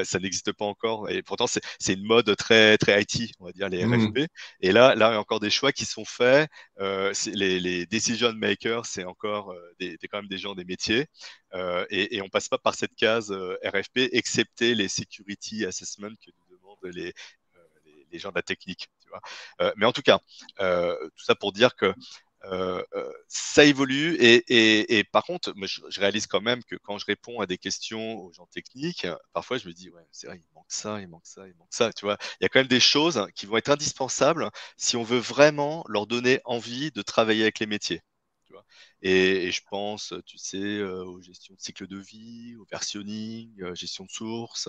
Ça n'existe pas encore. Et pourtant, c'est une mode très, très IT, on va dire, les Mmh. RFP. Et là, il y a encore des choix qui sont faits. Les decision makers, c'est encore quand même des gens des métiers. Et on passe pas par cette case RFP, excepté les security assessments que nous demandent les gens de la technique. Tu vois. Mais en tout cas, tout ça pour dire que ça évolue et par contre, moi, je réalise quand même que quand je réponds à des questions aux gens techniques, parfois je me dis, ouais, c'est vrai, il manque ça, il manque ça, il manque ça. Tu vois, il y a quand même des choses qui vont être indispensables si on veut vraiment leur donner envie de travailler avec les métiers. Tu vois. Et je pense, tu sais, aux gestions de cycle de vie, au versionning, gestion de source.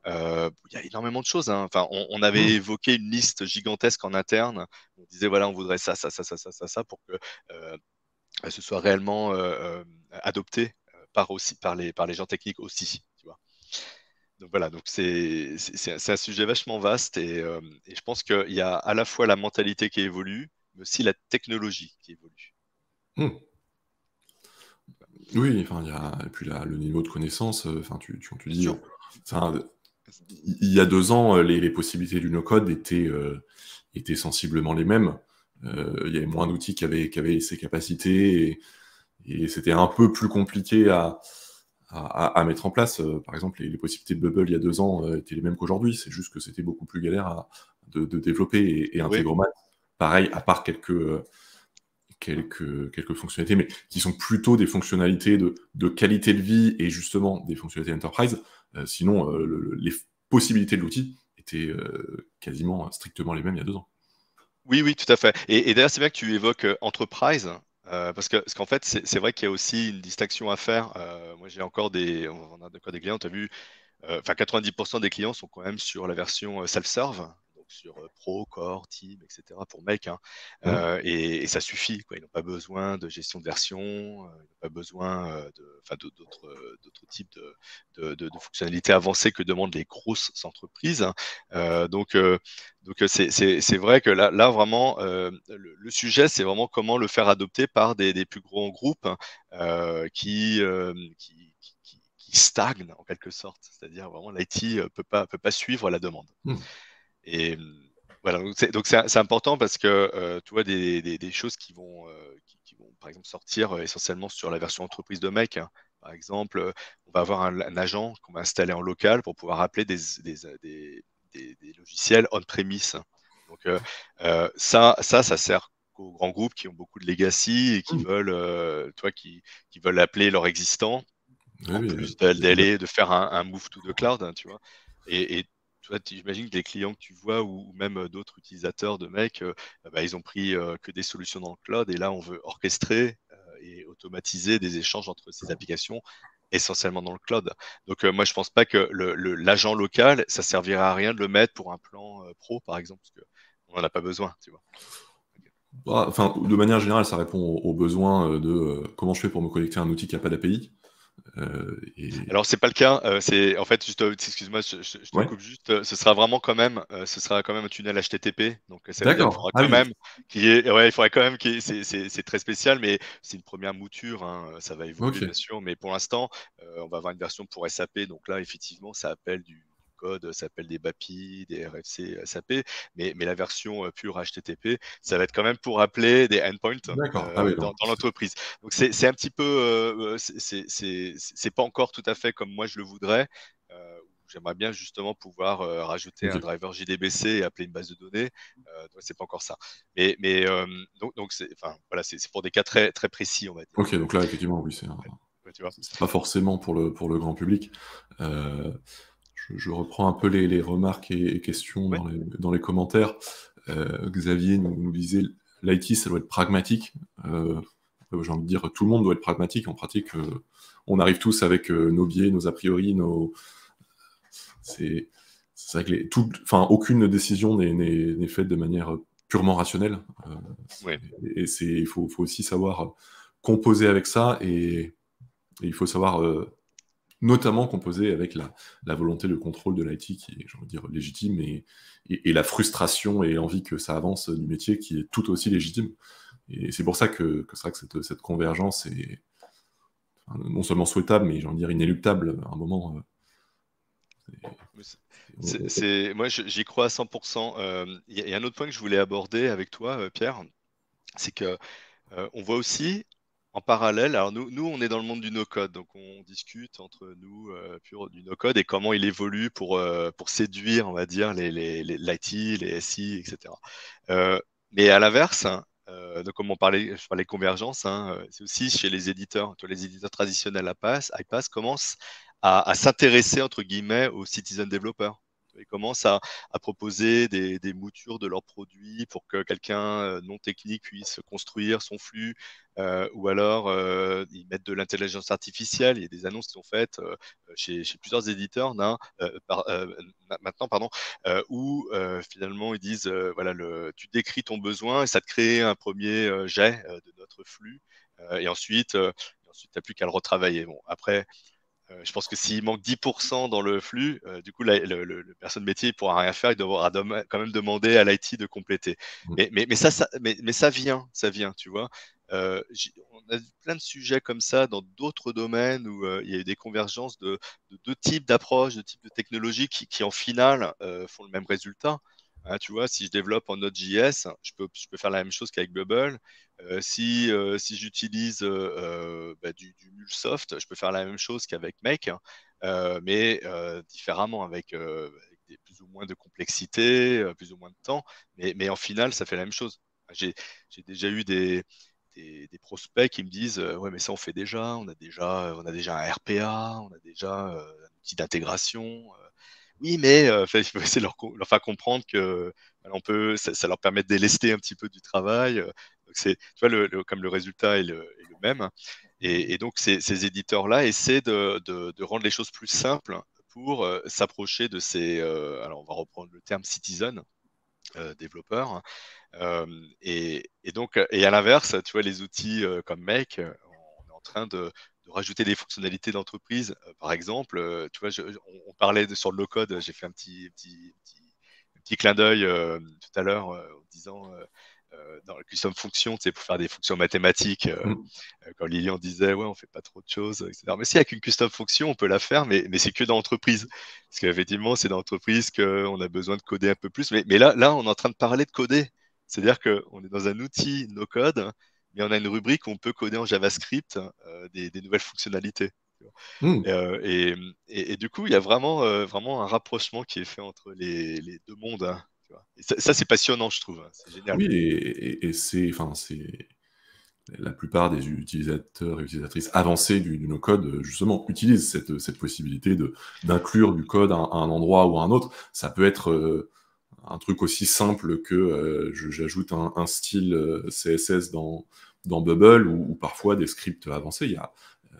Il y a énormément de choses, hein. Enfin, on avait Mmh. évoqué une liste gigantesque en interne. On disait, voilà, on voudrait ça, ça, ça, ça, ça, ça, ça, pour que ce soit réellement adopté par les gens techniques aussi. Tu vois. Donc voilà, donc c'est un sujet vachement vaste et je pense qu'il y a à la fois la mentalité qui évolue, mais aussi la technologie qui évolue. Mmh. Oui, enfin, et puis le niveau de connaissance, enfin, tu Bien dis, sûr. enfin, il y a 2 ans, les possibilités du no-code étaient sensiblement les mêmes. Il y avait moins d'outils qui avaient ces capacités et c'était un peu plus compliqué à mettre en place. Par exemple, les possibilités de Bubble il y a 2 ans étaient les mêmes qu'aujourd'hui. C'est juste que c'était beaucoup plus galère de développer et Oui, Integromat, pareil, à part quelques fonctionnalités, mais qui sont plutôt des fonctionnalités de qualité de vie et justement des fonctionnalités enterprise. Sinon, les possibilités de l'outil étaient quasiment strictement les mêmes il y a 2 ans. Oui, oui, tout à fait. Et d'ailleurs, c'est bien que tu évoques enterprise, parce qu'en fait, c'est vrai qu'il y a aussi une distinction à faire. Moi, j'ai encore on a encore des clients, tu as vu, enfin 90% des clients sont quand même sur la version self-serve, donc sur Pro, Core, Team, etc. pour Make, hein. Ouais. Et ça suffit, quoi. Ils n'ont pas besoin de gestion de version, ils n'ont pas besoin enfin, d'autres types de fonctionnalités avancées que demandent les grosses entreprises, hein. Donc c'est vrai que là vraiment, le sujet, c'est vraiment comment le faire adopter par des plus grands groupes, hein, qui stagne en quelque sorte. C'est-à-dire vraiment l'IT peut pas suivre la demande. Hmm. Et voilà, donc c'est important parce que tu vois des choses qui vont par exemple sortir essentiellement sur la version entreprise de Make, hein. Par exemple, on va avoir un agent qu'on va installer en local pour pouvoir appeler des logiciels on-premise. Donc ça sert qu'aux grands groupes qui ont beaucoup de legacy et qui Hmm. veulent, qui veulent appeler leur existant Oui, en oui, plus il y a- d'aller de faire un move to the cloud, hein, tu vois. Et tu vois, j'imagine que les clients que tu vois ou même d'autres utilisateurs de Make, bah, ils ont pris que des solutions dans le cloud et là, on veut orchestrer et automatiser des échanges entre ces applications essentiellement dans le cloud. Donc moi, je pense pas que l'agent local, ça servira à rien de le mettre pour un plan pro, par exemple, parce que on n'en a pas besoin, tu vois. Ok. Bah, enfin, de manière générale, ça répond aux besoins de comment je fais pour me connecter à un outil qui n'a pas d'API. Et Alors c'est pas le cas, c'est en fait juste, excuse-moi, je te ouais, coupe juste, ce sera quand même un tunnel HTTP, donc ça veut dire qu'il d'accord. faudra Ah quand oui, même qu'il y ait ouais, il faudrait quand même qu'il y ait c'est très spécial, mais c'est une première mouture, hein, ça va évoluer ok. bien sûr, mais pour l'instant, on va avoir une version pour SAP, donc là effectivement ça appelle du code, ça appelle des BAPI, des RFC SAP, mais la version, pure HTTP, ça va être quand même pour appeler des endpoints, D'accord. Ah oui, dans l'entreprise. Donc c'est un petit peu, c'est pas encore tout à fait comme moi je le voudrais. J'aimerais bien justement pouvoir rajouter un ok. driver JDBC et appeler une base de données. Donc c'est pas encore ça. Mais donc c'est, enfin voilà, c'est pour des cas très très précis, on va dire. Ok, donc là, effectivement, oui, Ouais, ouais, tu vois. c'est pas forcément pour le grand public. Euh, je reprends un peu les remarques et questions Ouais. dans les commentaires. Xavier nous disait l'IT, ça doit être pragmatique. Euh, j'ai envie de dire, tout le monde doit être pragmatique. En pratique, on arrive tous avec nos biais, nos a priori, c'est vrai que enfin, aucune décision n'est faite de manière purement rationnelle. Euh, Ouais. il faut aussi savoir composer avec ça et il faut savoir notamment composé avec la volonté de contrôle de l'IT qui est, j'ai envie de dire, légitime et la frustration et l'envie que ça avance du métier qui est tout aussi légitime. Et c'est pour ça que c'est vrai que cette convergence est enfin, non seulement souhaitable, mais j'ai envie de dire inéluctable à un moment. Mais On- moi, j'y crois à 100%. Il y a un autre point que je voulais aborder avec toi, Pierre, c'est que on voit aussi en parallèle, alors nous, on est dans le monde du no-code, donc on discute entre nous pur du no-code et comment il évolue pour séduire, on va dire, l'IT, les SI, etc. Euh, mais à l'inverse, hein, donc comme je parlais convergence, hein, c'est aussi chez les éditeurs. Toi, les éditeurs traditionnels iPaaS commencent à s'intéresser, entre guillemets, aux citizen développeurs. Ils commencent à proposer des moutures de leurs produits pour que quelqu'un non technique puisse construire son flux, ou alors ils mettent de l'intelligence artificielle. Il y a des annonces qui sont faites chez plusieurs éditeurs maintenant, pardon, où finalement ils disent voilà, tu décris ton besoin et ça te crée un premier jet de notre flux, et ensuite tu n'as plus qu'à le retravailler. Bon, après, je pense que s'il manque 10% dans le flux, du coup, le personne métier ne pourra rien faire, il devra quand même demander à l'IT de compléter. Mais ça vient, tu vois. On a plein de sujets comme ça dans d'autres domaines où il y a eu des convergences de deux types d'approches, de types de technologies qui en finale, font le même résultat. Hein, tu vois, si je développe en Node.js, je peux faire la même chose qu'avec Bubble. Si j'utilise du MuleSoft, je peux faire la même chose qu'avec Make, hein, mais différemment, avec plus ou moins de complexité, plus ou moins de temps, mais en final, ça fait la même chose. J'ai déjà eu des prospects qui me disent ouais, mais ça on fait déjà, on a déjà un RPA, on a déjà un outil d'intégration. oui, mais il faut essayer de leur faire comprendre que voilà, ça leur permet de délester un petit peu du travail. Donc tu vois, comme le résultat est le même. Et donc, ces éditeurs-là essaient de rendre les choses plus simples pour s'approcher de alors on va reprendre le terme citizen, développeurs. Et donc, et à l'inverse, tu vois, les outils comme Make, on est en train de rajouter des fonctionnalités d'entreprise. Par exemple, tu vois, on parlait sur le low-code, j'ai fait un petit clin d'œil tout à l'heure en disant dans la custom function, tu sais, pour faire des fonctions mathématiques, Mm. quand Lilian disait, ouais, on fait pas trop de choses, etc. Mais si, avec une custom fonction, on peut la faire, mais c'est que dans l'entreprise. Parce qu'effectivement, c'est dans l'entreprise qu'on a besoin de coder un peu plus. Mais là, on est en train de parler de coder. C'est-à-dire qu'on est dans un outil no-code, mais on a une rubrique où on peut coder en JavaScript des nouvelles fonctionnalités. Mm. Et du coup, il y a vraiment un rapprochement qui est fait entre les deux mondes, hein, tu vois. Et ça, c'est passionnant, je trouve, hein. C'est génial. Oui, et c'est la plupart des utilisateurs et utilisatrices avancés du no-code, justement, utilisent cette possibilité d'inclure du code à un endroit ou à un autre. Ça peut être un truc aussi simple que j'ajoute un style CSS dans Bubble, ou parfois des scripts avancés. Il y a, euh,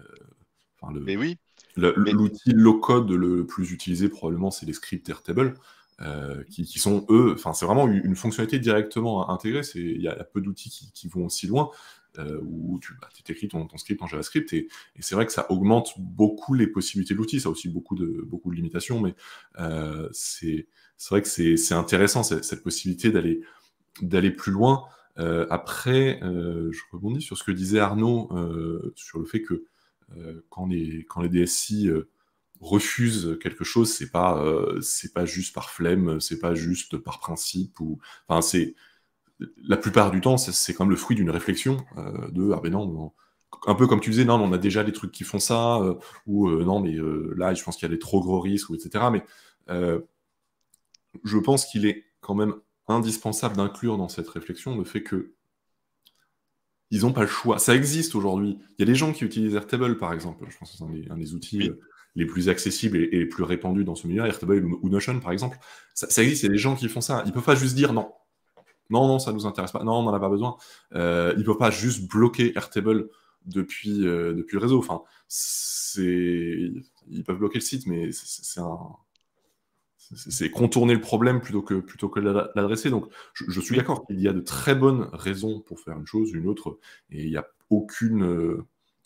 enfin, Mais oui, mais l'outil low-code le plus utilisé, probablement, c'est les scripts Airtable, qui sont, eux, enfin, c'est vraiment une fonctionnalité directement intégrée. Il y a peu d'outils qui vont aussi loin, où tu t'écris ton script en JavaScript, et c'est vrai que ça augmente beaucoup les possibilités de l'outil. Ça a aussi beaucoup de limitations, mais c'est vrai que c'est intéressant, cette possibilité d'aller plus loin. Après, je rebondis sur ce que disait Arnaud, sur le fait que quand les DSI refusent quelque chose, c'est pas juste par flemme, c'est pas juste par principe, enfin, c'est la plupart du temps, c'est quand même le fruit d'une réflexion, ah ben non, un peu comme tu disais, non, on a déjà des trucs qui font ça, ou non, mais là, je pense qu'il y a des trop gros risques, ou etc. Mais euh, je pense qu'il est quand même indispensable d'inclure dans cette réflexion le fait que ils n'ont pas le choix. Ça existe aujourd'hui. Il y a des gens qui utilisent Airtable, par exemple. Je pense que c'est un des outils oui, les plus accessibles et les plus répandus dans ce milieu, Airtable ou Notion, par exemple. Ça existe, il y a des gens qui font ça. Ils ne peuvent pas juste dire non. Non, non, ça ne nous intéresse pas. Non, on n'en a pas besoin. Ils ne peuvent pas juste bloquer Airtable depuis le réseau. Enfin, ils peuvent bloquer le site, mais c'est contourner le problème plutôt que l'adresser. Donc, je suis oui. d'accord qu'il y a de très bonnes raisons pour faire une chose, une autre, et il n'y a aucune.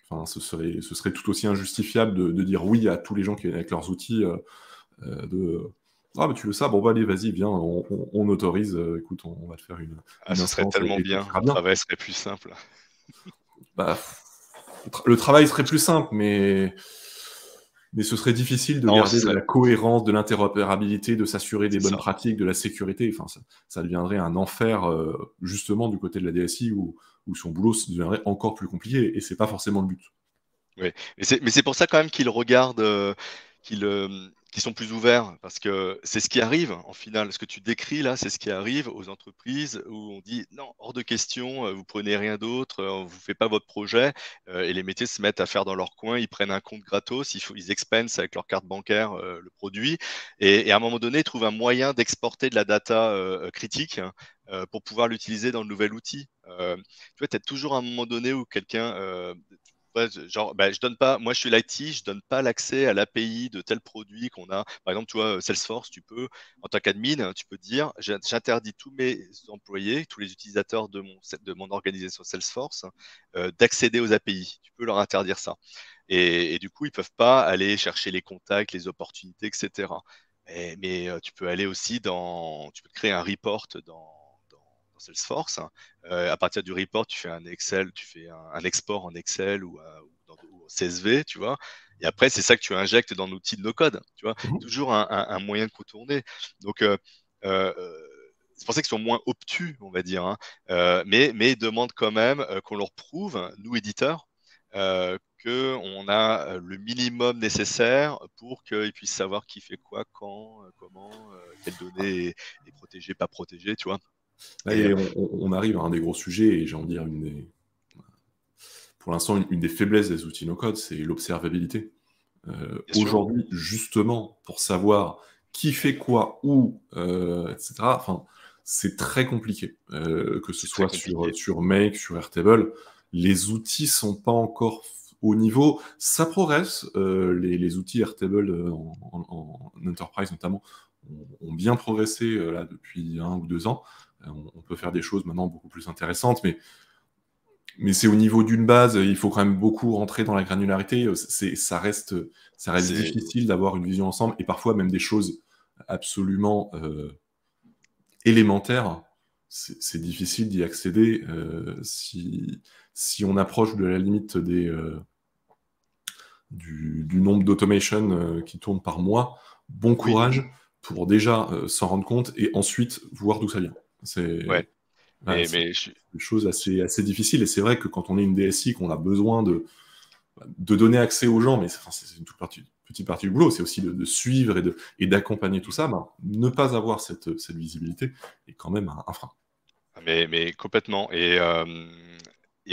Enfin, ce serait tout aussi injustifiable de dire oui à tous les gens qui avec leurs outils. Ah, mais tu veux ça? Bon, bah, allez, vas-y, viens, on autorise. Écoute, on va te faire Ah, une ce serait instance tellement et tout bien, ira le bien. travail serait plus simple. Bah, le travail serait plus simple, mais ce serait difficile de Non, ce garder de serait, la cohérence, de l'interopérabilité, de s'assurer des c'est bonnes ça. pratiques, de la sécurité. Enfin, ça deviendrait un enfer, justement, du côté de la DSI, où son boulot deviendrait encore plus compliqué, et c'est pas forcément le but. Oui, mais c'est pour ça quand même qu'ils regardent, qu'ils sont plus ouverts, parce que c'est ce qui arrive en final. Ce que tu décris là, c'est ce qui arrive aux entreprises où on dit non, hors de question, vous prenez rien d'autre, on vous fait pas votre projet, et les métiers se mettent à faire dans leur coin, ils prennent un compte gratos, ils expense avec leur carte bancaire le produit, et à un moment donné, ils trouvent un moyen d'exporter de la data critique pour pouvoir l'utiliser dans le nouvel outil. Tu vois, tu as toujours un moment donné où quelqu'un ouais, genre, bah, je donne pas, moi je suis l'IT, je donne pas l'accès à l'API de tel produit qu'on a. Par exemple, tu vois, Salesforce, tu peux, en tant qu'admin, tu peux dire, j'interdis tous mes employés, tous les utilisateurs de mon organisation Salesforce, d'accéder aux API. Tu peux leur interdire ça. Et du coup, ils peuvent pas aller chercher les contacts, les opportunités, etc. Mais tu peux aller aussi tu peux créer un report dans Salesforce. À partir du report, tu fais un Excel, tu fais un export en Excel ou en CSV, tu vois. Et après, c'est ça que tu injectes dans l'outil de no-code, tu vois. Mhm. Toujours un moyen de contourner. Donc, euh, c'est pour ça qu'ils sont moins obtus, on va dire, hein. Mais ils demandent quand même qu'on leur prouve, nous éditeurs, qu'on a le minimum nécessaire pour qu'ils puissent savoir qui fait quoi, quand, comment, quelle donnée est protégée, pas protégée, tu vois. Et Et on arrive à un des gros sujets, et j'ai envie de dire pour l'instant, une des faiblesses des outils no-code, c'est l'observabilité. bien sûr, Aujourd'hui, justement, pour savoir qui fait quoi, où, etc. Enfin, c'est très compliqué. Que ce C'est très soit compliqué. sur Make, sur Airtable, les outils sont pas encore au niveau. Ça progresse. Les outils Airtable en enterprise notamment ont bien progressé là depuis 1 ou 2 ans. On peut faire des choses maintenant beaucoup plus intéressantes, mais c'est au niveau d'une base. Il faut quand même beaucoup rentrer dans la granularité. Ça reste C'est difficile d'avoir une vision ensemble, et parfois même des choses absolument élémentaires. C'est difficile d'y accéder si on approche de la limite du nombre d'automation qui tournent par mois. Bon oui, courage pour déjà s'en rendre compte et ensuite voir d'où ça vient. ouais. Ouais, c'est Mais des choses assez difficiles, et c'est vrai que quand on est une DSI, qu'on a besoin de donner accès aux gens, mais c'est une petite partie du boulot, c'est aussi de suivre et d'accompagner tout ça. Ben, ne pas avoir cette visibilité est quand même un frein. mais complètement. Et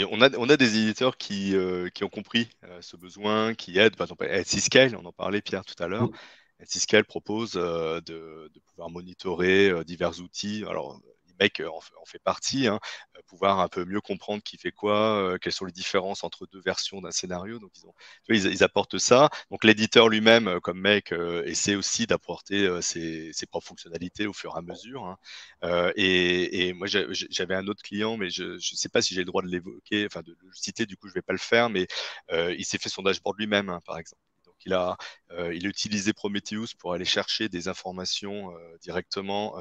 on a des éditeurs qui ont compris ce besoin, qui aident. Par exemple, Etsyscale, on en parlait, Pierre, tout à l'heure. Mm. Etsyscale propose de pouvoir monitorer divers outils. Alors, Make en fait partie, hein, pouvoir un peu mieux comprendre qui fait quoi, quelles sont les différences entre deux versions d'un scénario. Donc, ils apportent ça. Donc, l'éditeur lui-même, comme Make, essaie aussi d'apporter ses propres fonctionnalités au fur et à mesure, hein. Et moi, j'avais un autre client, mais je ne sais pas si j'ai le droit de l'évoquer, enfin de le citer, du coup, je ne vais pas le faire, mais il s'est fait son dashboard lui-même, hein, par exemple. Donc, il a utilisé Prometheus pour aller chercher des informations directement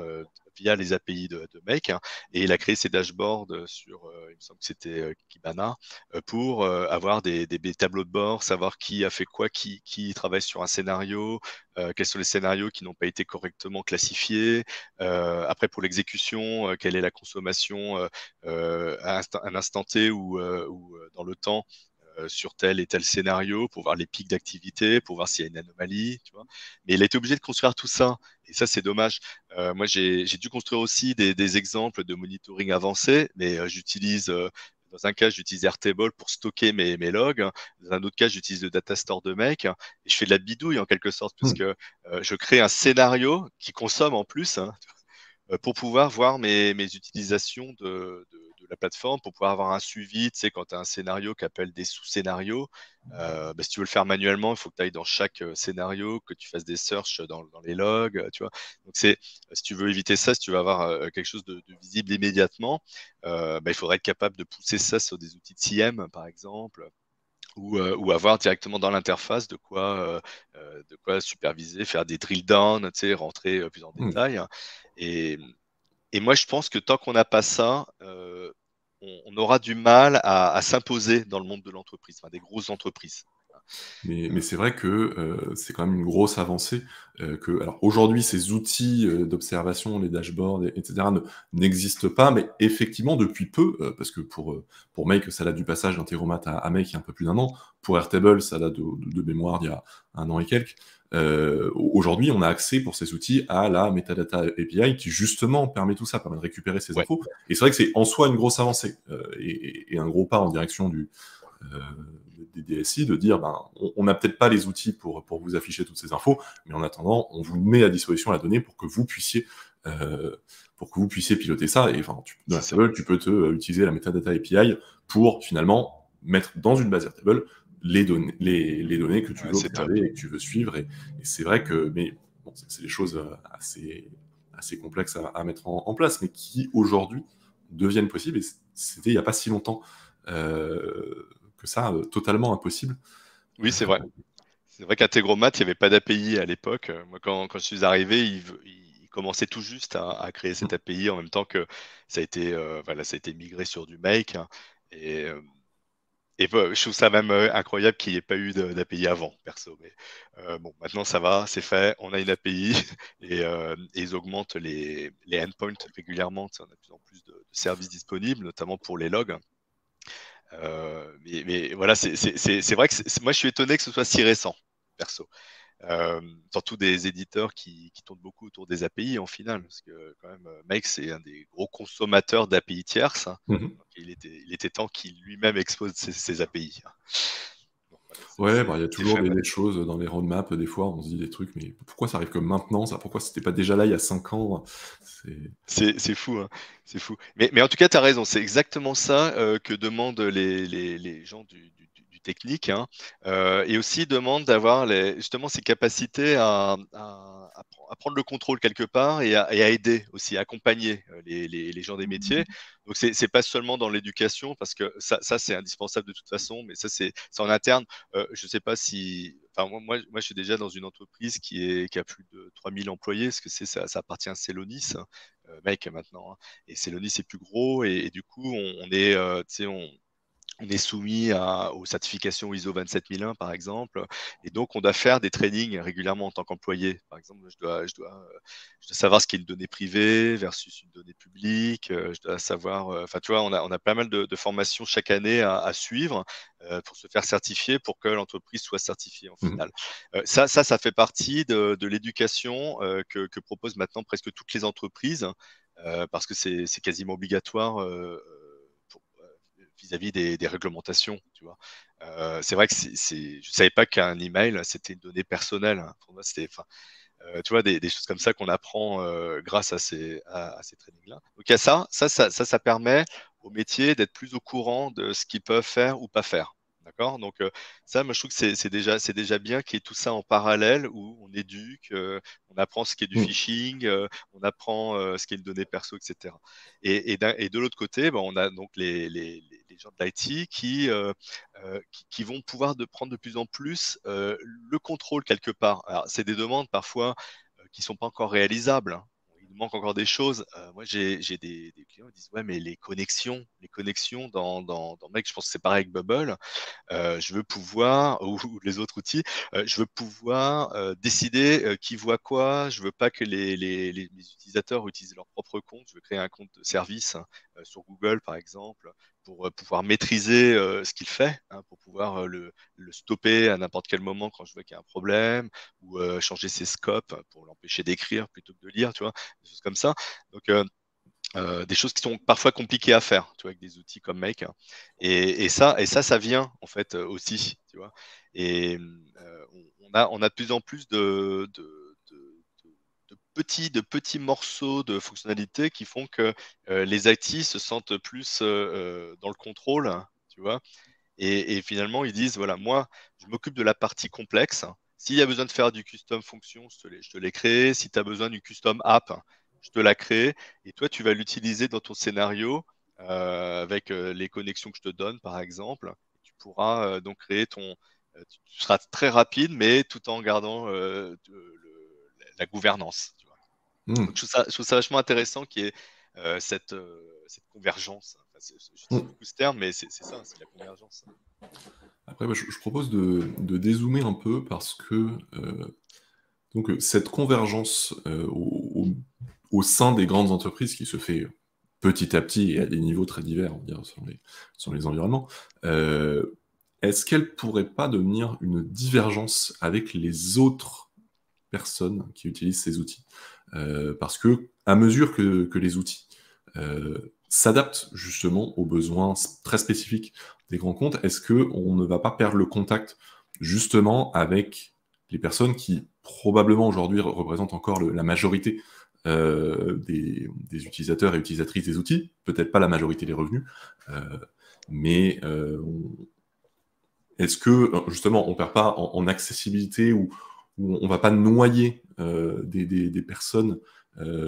via les API de Make, hein, et il a créé ses dashboards sur, il me semble que c'était Kibana, pour avoir des tableaux de bord, savoir qui a fait quoi, qui travaille sur un scénario, quels sont les scénarios qui n'ont pas été correctement classifiés, après, pour l'exécution, quelle est la consommation à un instant T ou dans le temps sur tel et tel scénario, pour voir les pics d'activité, pour voir s'il y a une anomalie, tu vois. Mais il a été obligé de construire tout ça, et ça, c'est dommage. Moi, j'ai dû construire aussi des exemples de monitoring avancé, mais dans un cas, j'utilise Airtable pour stocker mes logs. Dans un autre cas, j'utilise le data store de Make, et je fais de la bidouille en quelque sorte, parce Mm. que je crée un scénario qui consomme en plus, hein, pour pouvoir voir mes utilisations de la plateforme, pour pouvoir avoir un suivi. Tu sais, quand tu as un scénario qui appelle des sous-scénarios, bah, si tu veux le faire manuellement, il faut que tu ailles dans chaque scénario, que tu fasses des searches dans les logs, tu vois. Donc, si tu veux éviter ça, si tu veux avoir quelque chose de visible immédiatement, bah, il faudrait être capable de pousser ça sur des outils de CM, par exemple, ou avoir directement dans l'interface de quoi superviser, faire des drill down, tu sais, rentrer plus en Mm. détail. Et, et moi, je pense que tant qu'on n'a pas ça, on aura du mal à s'imposer dans le monde de l'entreprise, enfin, des grosses entreprises. Mais c'est vrai que c'est quand même une grosse avancée. Alors aujourd'hui, ces outils d'observation, les dashboards, etc., n'existent pas, mais effectivement, depuis peu, parce que pour Make, ça date du passage d'Integromat à Make il y a un peu plus d'1 an. Pour Airtable, ça date de mémoire d'il y a 1 an et quelques. Aujourd'hui, on a accès pour ces outils à la Metadata API qui justement permet tout ça, permet de récupérer ces Ouais, infos. Et c'est vrai que c'est en soi une grosse avancée et un gros pas en direction euh, des DSI de dire ben, on n'a peut-être pas les outils pour vous afficher toutes ces infos, mais en attendant, on vous met à disposition la donnée euh, pour que vous puissiez piloter ça. Et enfin, dans c'est ça. Airtable, tu peux utiliser la metadata API pour finalement mettre dans une base Airtable les données que tu Ouais, veux c'est top. observer et que tu veux suivre. Et c'est vrai que mais, bon, c'est des choses assez complexes à mettre en place, mais qui aujourd'hui deviennent possibles. Et c'était il n'y a pas si longtemps. Que ça, totalement impossible. Oui, c'est vrai. C'est vrai qu'Integromat, il n'y avait pas d'API à l'époque. Moi, quand je suis arrivé, il commençait tout juste à créer cette API en même temps que voilà, ça a été migré sur du Make, hein. Et, euh, Et je trouve ça même incroyable qu'il n'y ait pas eu d'API avant, perso. Mais bon, maintenant ça va, c'est fait, on a une API et ils augmentent les endpoints régulièrement. Tu sais, on a de plus en plus de services disponibles, notamment pour les logs. Mais voilà, c'est vrai que moi je suis étonné que ce soit si récent, perso. Surtout des éditeurs qui tournent beaucoup autour des API en final, parce que quand même, Make, c'est un des gros consommateurs d'API tierces, hein. Mhm. Donc, il était temps qu'il lui-même expose ses API. Donc, voilà, Ouais, bah, il y a C'est toujours des éphémère. choses dans les roadmaps, des fois, on se dit des trucs: «Mais pourquoi ça arrive que maintenant ça? Pourquoi c'était pas déjà là il y a 5 ans?» C'est C'est fou, hein, c'est fou. Mais en tout cas, tu as raison, c'est exactement ça, que demandent les gens du technique, hein, et aussi demandent d'avoir les justement ces capacités à prendre le contrôle quelque part et à aider aussi, à accompagner, les gens des métiers. Donc c'est pas seulement dans l'éducation parce que ça c'est indispensable de toute façon, mais ça c'est en interne. Je sais pas si enfin moi je suis déjà dans une entreprise qui a plus de 3000 employés, parce que ça appartient à Celonis, mec maintenant, hein. Et Celonis c'est plus gros et du coup on est, tu sais, on est soumis aux certifications ISO 27001 par exemple, et donc on doit faire des trainings régulièrement en tant qu'employé. Par exemple, je dois savoir ce qu'est une donnée privée versus une donnée publique. Je dois savoir, enfin tu vois, on a pas mal de formations chaque année à suivre pour se faire certifier, pour que l'entreprise soit certifiée en mmh finale. Ça fait partie de l'éducation que proposent maintenant presque toutes les entreprises, parce que c'est quasiment obligatoire pour, vis-à-vis des réglementations, tu vois. C'est vrai que je savais pas qu'un email c'était une donnée personnelle, hein. Pour moi, c'était, enfin, tu vois, des choses comme ça qu'on apprend grâce à ces trainings-là. Donc il y a ça permet au métier d'être plus au courant de ce qu'ils peuvent faire ou pas faire. D'accord. Donc ça, moi, je trouve que c'est déjà bien qu'il y ait tout ça en parallèle où on éduque, on apprend ce qu'est du mh. phishing, on apprend ce qu'est une donnée perso, etc. Et de l'autre côté, ben, on a donc les gens de l'IT qui vont pouvoir prendre de plus en plus le contrôle quelque part. Alors, c'est des demandes parfois qui sont pas encore réalisables, hein. Il nous manque encore des choses. Moi, j'ai des clients qui disent: «Ouais, mais les connexions dans Make», je pense que c'est pareil avec Bubble. Je veux pouvoir ou les autres outils, je veux pouvoir, décider, qui voit quoi. Je veux pas que les utilisateurs utilisent leur propre compte. Je veux créer un compte de service, hein, sur Google, par exemple, pour, pouvoir maîtriser, ce qu'il fait, hein, pour pouvoir, le stopper à n'importe quel moment quand je vois qu'il y a un problème, ou, changer ses scopes pour l'empêcher d'écrire plutôt que de lire, tu vois? Des choses comme ça. Donc, des choses qui sont parfois compliquées à faire, tu vois? Avec des outils comme Make, hein. Ça vient en fait, aussi, tu vois? On a de plus en plus de petits morceaux de fonctionnalités qui font que, les IT se sentent plus, dans le contrôle, hein, tu vois? Et finalement, ils disent: «Voilà, moi, je m'occupe de la partie complexe. S'il y a besoin de faire du custom fonction, je te l'ai créé. Si tu as besoin d'une custom app, je te la crée et toi, tu vas l'utiliser dans ton scénario, avec, les connexions que je te donne, par exemple. Tu pourras, donc créer tu seras très rapide, mais tout en gardant, la gouvernance», tu vois? Mmh. Donc je trouve ça vachement intéressant qu'il y ait, cette convergence. Enfin, j'utilise Mmh. beaucoup ce terme, mais c'est ça, c'est la convergence. Après, moi, je propose de dézoomer un peu parce que, cette convergence, au sein des grandes entreprises qui se fait petit à petit et à des niveaux très divers, on va dire, sur les environnements, heu, est-ce qu'elle pourrait pas devenir une divergence avec les autres personnes qui utilisent ces outils? Parce que à mesure que les outils, s'adaptent justement aux besoins très spécifiques des grands comptes, est-ce qu'on ne va pas perdre le contact justement avec les personnes qui probablement aujourd'hui représentent encore la majorité des utilisateurs et utilisatrices des outils, peut-être pas la majorité des revenus, euh, mais est-ce que justement on perd pas en accessibilité ou on va pas noyer des personnes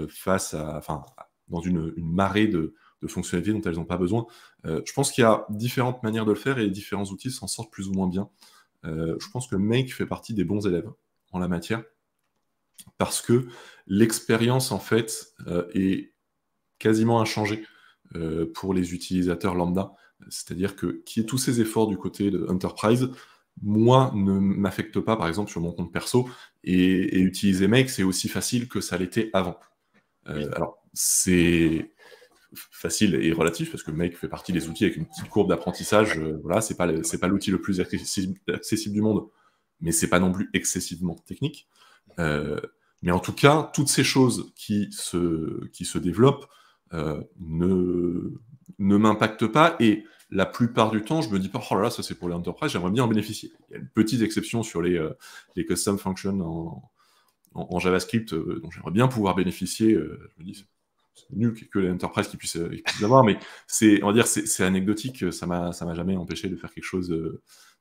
face à, enfin, dans une marée de fonctionnalités dont elles n'ont pas besoin. Je pense qu'il y a différentes manières de le faire et les différents outils s'en sortent plus ou moins bien. Je pense que Make fait partie des bons élèves en la matière parce que l'expérience en fait est quasiment inchangée pour les utilisateurs lambda. C'est-à-dire que qu'il y ait tous ces efforts du côté de Enterprise, moi, ne m'affecte pas, par exemple, sur mon compte perso, et utiliser Make, c'est aussi facile que ça l'était avant. Oui, Alors, c'est facile et relatif, parce que Make fait partie des outils avec une petite courbe d'apprentissage, voilà, c'est vrai. c'est pas l'outil le plus accessible du monde, mais c'est pas non plus excessivement technique. Euh, mais en tout cas, toutes ces choses qui se développent ne m'impactent pas. Et la plupart du temps, je me dis pas, oh là là, ça c'est pour les enterprise, j'aimerais bien en bénéficier. Il y a une petite exception sur les custom functions en JavaScript dont j'aimerais bien pouvoir bénéficier. Je me dis, c'est nul que les enterprise qui puissent l'avoir, mais on va dire, c'est anecdotique. Ça m'a jamais empêché de faire quelque chose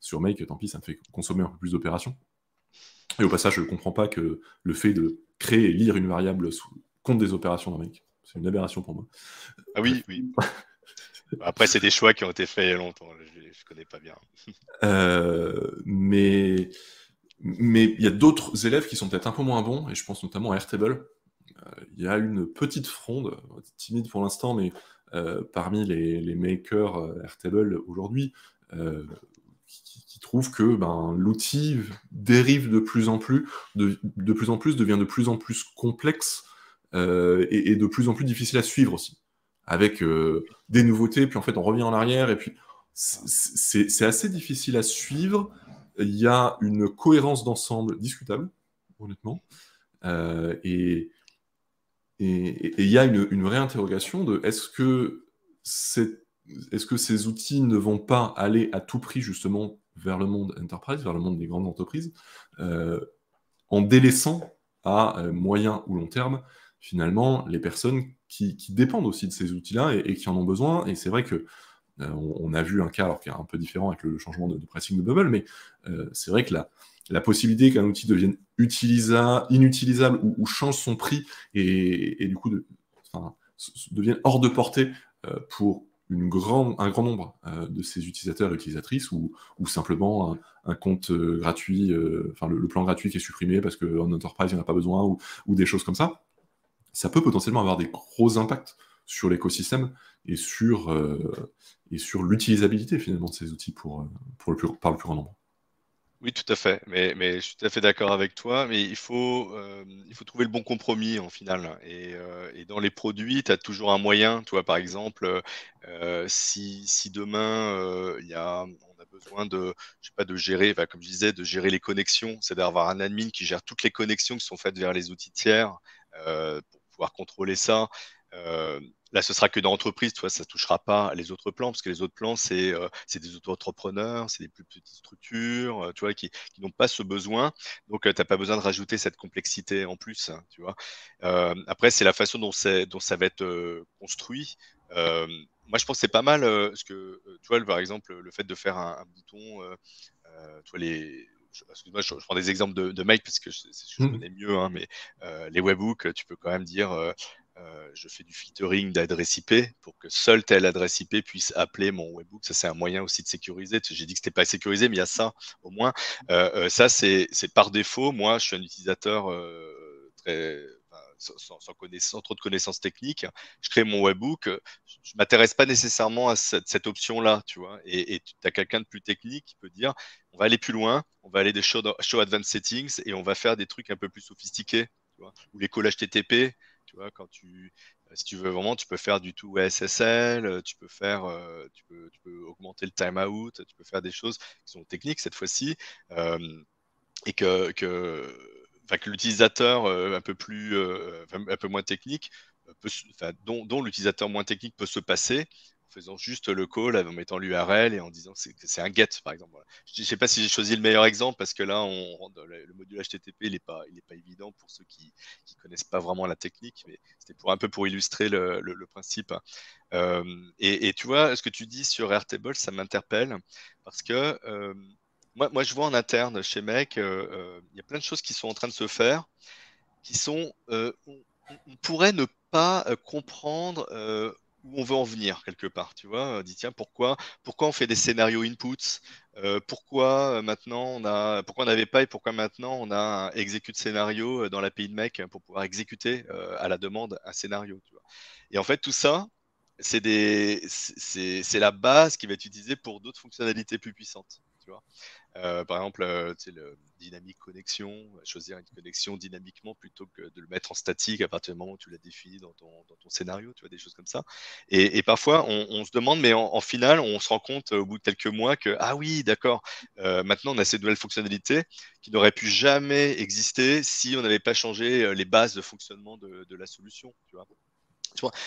sur Make. Tant pis, ça me fait consommer un peu plus d'opérations. Et au passage, je ne comprends pas que le fait de créer et lire une variable compte des opérations dans Make. C'est une aberration pour moi. Ah oui, oui. Après, c'est des choix qui ont été faits il y a longtemps. Je ne connais pas bien. Mais il y a d'autres élèves qui sont peut-être un peu moins bons, et je pense notamment à Airtable. Il y a une petite fronde, timide pour l'instant, mais parmi les makers Airtable aujourd'hui, qui trouvent que l'outil dérive de plus en plus, devient de plus en plus complexe et de plus en plus difficile à suivre aussi, avec des nouveautés, puis en fait on revient en arrière, et puis c'est assez difficile à suivre. Il y a une cohérence d'ensemble discutable, honnêtement, et il y a une vraie interrogation de est-ce que ces outils ne vont pas aller à tout prix justement vers le monde enterprise, vers le monde des grandes entreprises, en délaissant à moyen ou long terme, finalement, les personnes qui dépendent aussi de ces outils-là et qui en ont besoin. Et c'est vrai que on a vu un cas, alors qui est un peu différent avec le changement de pricing de Bubble, mais c'est vrai que la possibilité qu'un outil devienne inutilisable ou change son prix et du coup devienne hors de portée pour un grand nombre de ses utilisateurs et utilisatrices, ou simplement un compte gratuit, le plan gratuit qui est supprimé parce qu'en enterprise il n'y en a pas besoin, ou des choses comme ça, ça peut potentiellement avoir des gros impacts sur l'écosystème et sur l'utilisabilité finalement de ces outils par le plus grand nombre. Oui, tout à fait. Mais je suis tout à fait d'accord avec toi. Mais il faut trouver le bon compromis en final. Et dans les produits, tu as toujours un moyen. Tu vois, par exemple, si demain, on a besoin je sais pas, de gérer, enfin, comme je disais, de gérer les connexions, c'est d'avoir un admin qui gère toutes les connexions qui sont faites vers les outils tiers pour pouvoir contrôler ça. Euh, Là, ce sera que dans l'entreprise, tu vois, ça ne touchera pas les autres plans, parce que les autres plans, c'est des auto-entrepreneurs, c'est des plus petites structures, tu vois, qui n'ont pas ce besoin. Donc, tu n'as pas besoin de rajouter cette complexité en plus, hein, tu vois. Après, c'est la façon dont ça va être construit. Euh, Moi, je pense que c'est pas mal, parce que, tu vois, par exemple, le fait de faire un bouton, tu vois, excuse-moi, je prends des exemples de Mike parce que c'est ce que je connais mieux, hein, mais les webhooks, tu peux quand même dire je fais du filtering d'adresse IP pour que seule telle adresse IP puisse appeler mon webhook. Ça, c'est un moyen aussi de sécuriser. J'ai dit que c'était pas sécurisé, mais il y a ça au moins. Ça, c'est par défaut. Moi, je suis un utilisateur très sans trop de connaissances techniques. Je crée mon webhook. Je m'intéresse pas nécessairement à cette option-là, tu vois. Et tu as quelqu'un de plus technique qui peut dire on va aller plus loin, on va aller des show advanced settings et on va faire des trucs un peu plus sophistiqués, tu vois, ou les calls HTTP. Tu vois, si tu veux vraiment, tu peux faire du tout SSL, tu peux augmenter le timeout, tu peux faire des choses qui sont techniques cette fois-ci, et enfin, que l'utilisateur un peu moins technique, dont l'utilisateur moins technique peut se passer en faisant juste le call, en mettant l'URL et en disant que c'est un get, par exemple. Voilà. Je ne sais pas si j'ai choisi le meilleur exemple parce que là, on rentre dans le module HTTP, il n'est pas évident pour ceux qui ne connaissent pas vraiment la technique, mais c'était un peu pour illustrer le principe. Et tu vois, ce que tu dis sur Airtable, ça m'interpelle parce que moi, je vois en interne chez Mec, il y a plein de choses qui sont en train de se faire, qui sont, on pourrait ne pas comprendre où on veut en venir quelque part. Tu vois, on dit tiens, pourquoi on fait des scénarios inputs, pourquoi on n'avait pas et pourquoi maintenant on a un execute scénario dans l'API de Mec pour pouvoir exécuter à la demande un scénario. Tu vois. Et en fait, tout ça, c'est la base qui va être utilisée pour d'autres fonctionnalités plus puissantes. Tu vois. Par exemple, tu sais, le dynamique connexion, choisir une connexion dynamiquement plutôt que de le mettre en statique à partir du moment où tu l'as défini dans ton scénario, tu vois, des choses comme ça. Et parfois, on se demande, mais en final, on se rend compte au bout de quelques mois que, ah oui, d'accord, maintenant on a ces nouvelles fonctionnalités qui n'auraient pu jamais exister si on n'avait pas changé les bases de fonctionnement de la solution, tu vois.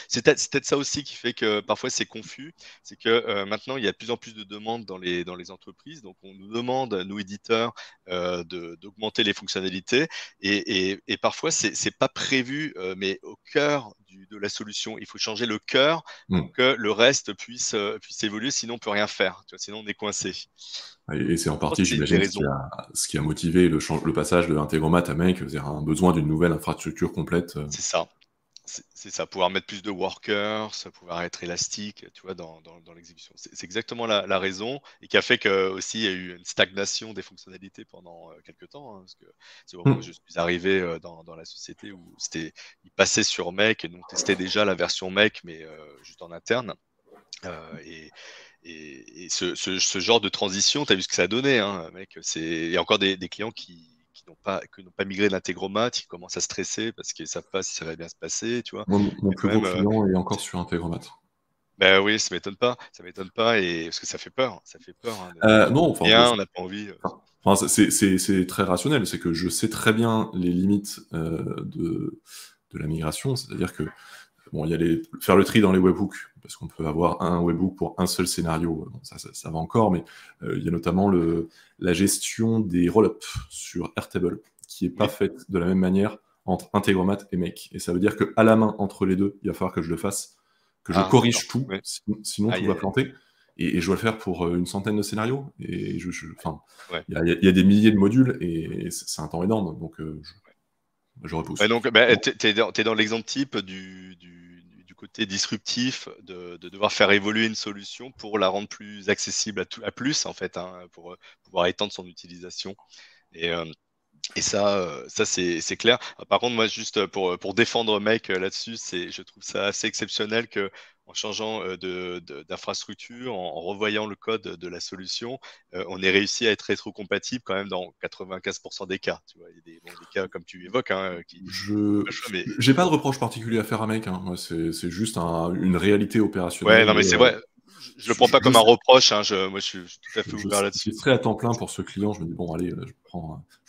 C'est peut-être ça aussi qui fait que parfois c'est confus. C'est que maintenant, il y a de plus en plus de demandes dans les entreprises. Donc, on nous demande, nous éditeurs, d'augmenter les fonctionnalités. Et parfois, c'est pas prévu, mais au cœur de la solution. Il faut changer le cœur Mm. pour que le reste puisse évoluer. Sinon, on peut rien faire. Tu vois, sinon, on est coincé. Et c'est en Je pense partie, que c'est une des j'imagine, raisons. ce qui a motivé le passage de Integromat à Make, c'est un besoin d'une nouvelle infrastructure complète. C'est ça. C'est ça, pouvoir mettre plus de workers, pouvoir être élastique, tu vois, dans l'exécution. C'est exactement la raison et qui a fait que aussi il y a eu une stagnation des fonctionnalités pendant quelques temps, hein, parce que c'est au moment où Mm. je suis arrivé dans la société où ils passaient sur Make et nous on testait déjà la version Make, mais juste en interne. Et, ce genre de transition, tu as vu ce que ça a donné, hein, mec. Il y a encore des clients qui n'ont pas migré d'Integromat, qui commencent à stresser parce qu'ils ne savent pas si ça va bien se passer, tu vois. Moi, mon Il y a plus quand gros même, client est encore sur Integromat. ben oui, ça m'étonne pas, et parce que ça fait peur, hein, Non, enfin, bien, on n'a pas envie. enfin, c'est très rationnel. C'est que je sais très bien les limites de la migration. C'est-à-dire que bon, il y a faire le tri dans les webhooks, parce qu'on peut avoir un webhook pour un seul scénario. Bon, ça va encore, mais il y a notamment la gestion des roll-ups sur Airtable, qui n'est pas Oui. faite de la même manière entre Integromat et Make. Et ça veut dire qu'à la main, entre les deux, il va falloir que je le fasse, que je Ah, d'accord. corrige tout, Oui. sinon tout Aïe, va aïe, aïe. planter. Et je dois le faire pour une centaine de scénarios. Et enfin, Ouais. il y a des milliers de modules, et c'est un temps énorme. Donc, je repousse. Ouais, donc, bah, t'es dans l'exemple type du côté disruptif de devoir faire évoluer une solution pour la rendre plus accessible à plus, en fait, hein, pour pouvoir étendre son utilisation. Et, euh, et ça c'est clair. Par contre, moi, juste pour défendre Make là-dessus, je trouve ça assez exceptionnel que en changeant d'infrastructure, en revoyant le code de la solution, on ait réussi à être rétrocompatible quand même dans 95% des cas. Tu vois, il y a des cas comme tu évoques, hein, qui Je pas le choix, mais j'ai pas de reproche particulier à faire à Make, hein. Moi, c'est juste une réalité ouais, opérationnelle. non, mais c'est vrai. Je le prends pas Je comme un reproche, hein. Moi, je suis tout à fait ouvert J'y là-dessus. serais à temps plein pour ce client. Je me dis, bon, allez, je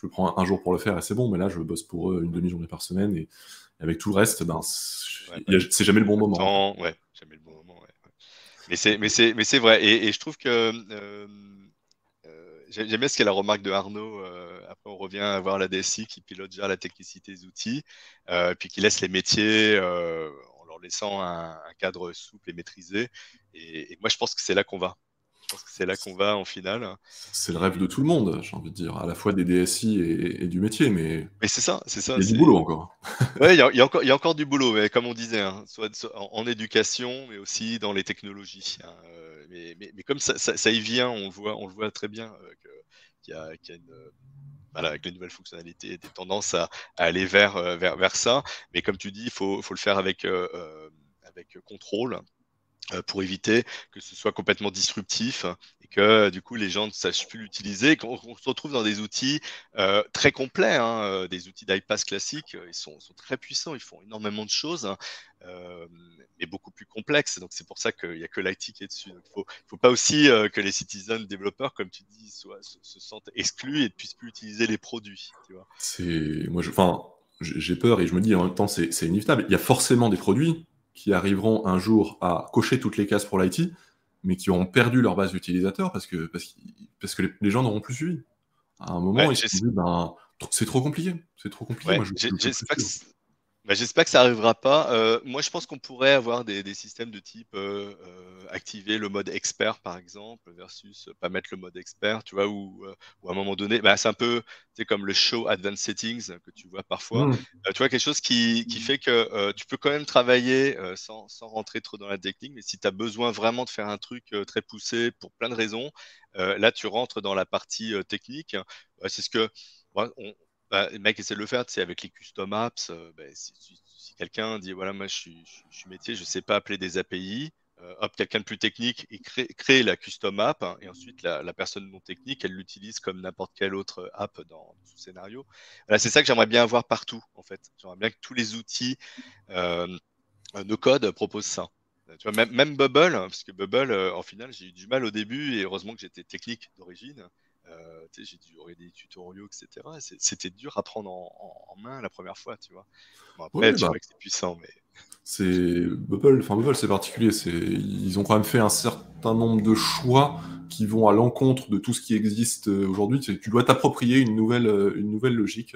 prends un jour pour le faire et c'est bon. Mais là, je bosse pour eux une demi-journée par semaine. Et avec tout le reste, ben, Ouais, c'est jamais le bon moment. temps, ouais, jamais le bon moment. Ouais. Mais c'est vrai. Et je trouve que j'aime bien ce qu'est la remarque de Arnaud. Après, on revient à voir la DSI qui pilote déjà la technicité des outils, puis qui laisse les métiers en leur laissant un cadre souple et maîtrisé. Et moi, je pense que c'est là qu'on va. Je pense que c'est là qu'on va en finale. C'est le rêve de Et, tout le monde, j'ai envie de dire, à la fois des DSI et du métier. Mais mais c'est ça, c'est ça. il y a du boulot encore. Ouais, il y a encore du boulot, mais comme on disait, hein, soit en éducation, mais aussi dans les technologies, hein, mais comme ça y vient, on le voit très bien qu'il y a voilà, avec les nouvelles fonctionnalités, des tendances à aller vers ça. Mais comme tu dis, faut le faire avec contrôle pour éviter que ce soit complètement disruptif et que du coup les gens ne sachent plus l'utiliser, et qu'on se retrouve dans des outils très complets, hein, des outils d'iPaaS classiques, ils sont très puissants, ils font énormément de choses, hein, euh, mais beaucoup plus complexes. Donc c'est pour ça qu'il n'y a que l'IT qui est dessus. Donc faut pas aussi que les citizen développeurs, comme tu dis, se sentent exclus et ne puissent plus utiliser les produits. Tu vois. Moi, enfin, j'ai peur et je me dis en même temps, c'est inévitable. Il y a forcément des produits qui arriveront un jour à cocher toutes les cases pour l'IT, mais qui auront perdu leur base d'utilisateurs parce que les gens n'auront plus suivi. À un moment, Ouais, ils se sont dit, ben, c'est trop compliqué. C'est trop compliqué. ouais, Moi, je peux plus j'espère que suivre. bah, j'espère que ça arrivera pas. Moi, je pense qu'on pourrait avoir des systèmes de type activer le mode expert, par exemple, versus pas mettre le mode expert, tu vois, ou à un moment donné, bah, c'est un peu, tu sais, comme le show advanced settings que tu vois parfois. Mmh. Tu vois, quelque chose qui fait que tu peux quand même travailler sans rentrer trop dans la technique, mais si tu as besoin vraiment de faire un truc très poussé pour plein de raisons, là, tu rentres dans la partie technique. C'est ce que ouais, bah, le mec essaie de le faire, tu sais, avec les custom apps. Bah, si quelqu'un dit, voilà, moi je suis métier, je ne sais pas appeler des API, hop, quelqu'un de plus technique et crée la custom app, hein, et ensuite la personne non technique, elle l'utilise comme n'importe quelle autre app dans son scénario. Voilà, c'est ça que j'aimerais bien avoir partout, en fait. J'aimerais bien que tous les outils euh, no code proposent ça. Tu vois, même Bubble, hein, parce que Bubble, en final, j'ai eu du mal au début, et heureusement que j'étais technique d'origine. J'ai dû regarder des tutoriaux, etc. C'était dur à prendre en main la première fois, tu vois. Bon, après, Ouais, tu bah, vois que c'est puissant, mais Bubble, c'est particulier. Ils ont quand même fait un certain nombre de choix qui vont à l'encontre de tout ce qui existe aujourd'hui. Tu dois t'approprier une nouvelle logique.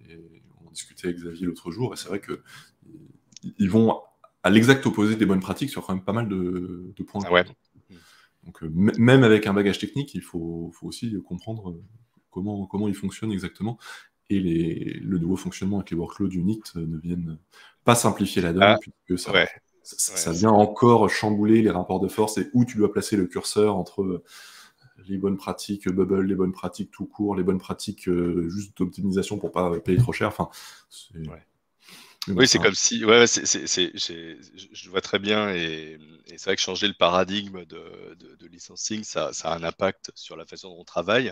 Et on en discutait avec Xavier l'autre jour, et c'est vrai que ils vont à l'exact opposé des bonnes pratiques sur quand même pas mal de points, ah quoi. ouais. Donc, même avec un bagage technique, il faut aussi comprendre comment ils fonctionnent exactement. Et le nouveau fonctionnement avec les workloads Unit ne viennent pas simplifier la donne, Ah, puisque ça, ouais, ça, ouais, ça vient encore chambouler les rapports de force et où tu dois placer le curseur entre les bonnes pratiques Bubble, les bonnes pratiques tout court, les bonnes pratiques juste d'optimisation pour pas payer trop cher. Enfin, ouais. mais bon, Oui, c'est comme si, ouais, ouais, je vois très bien, et c'est vrai que changer le paradigme de licensing, ça a un impact sur la façon dont on travaille.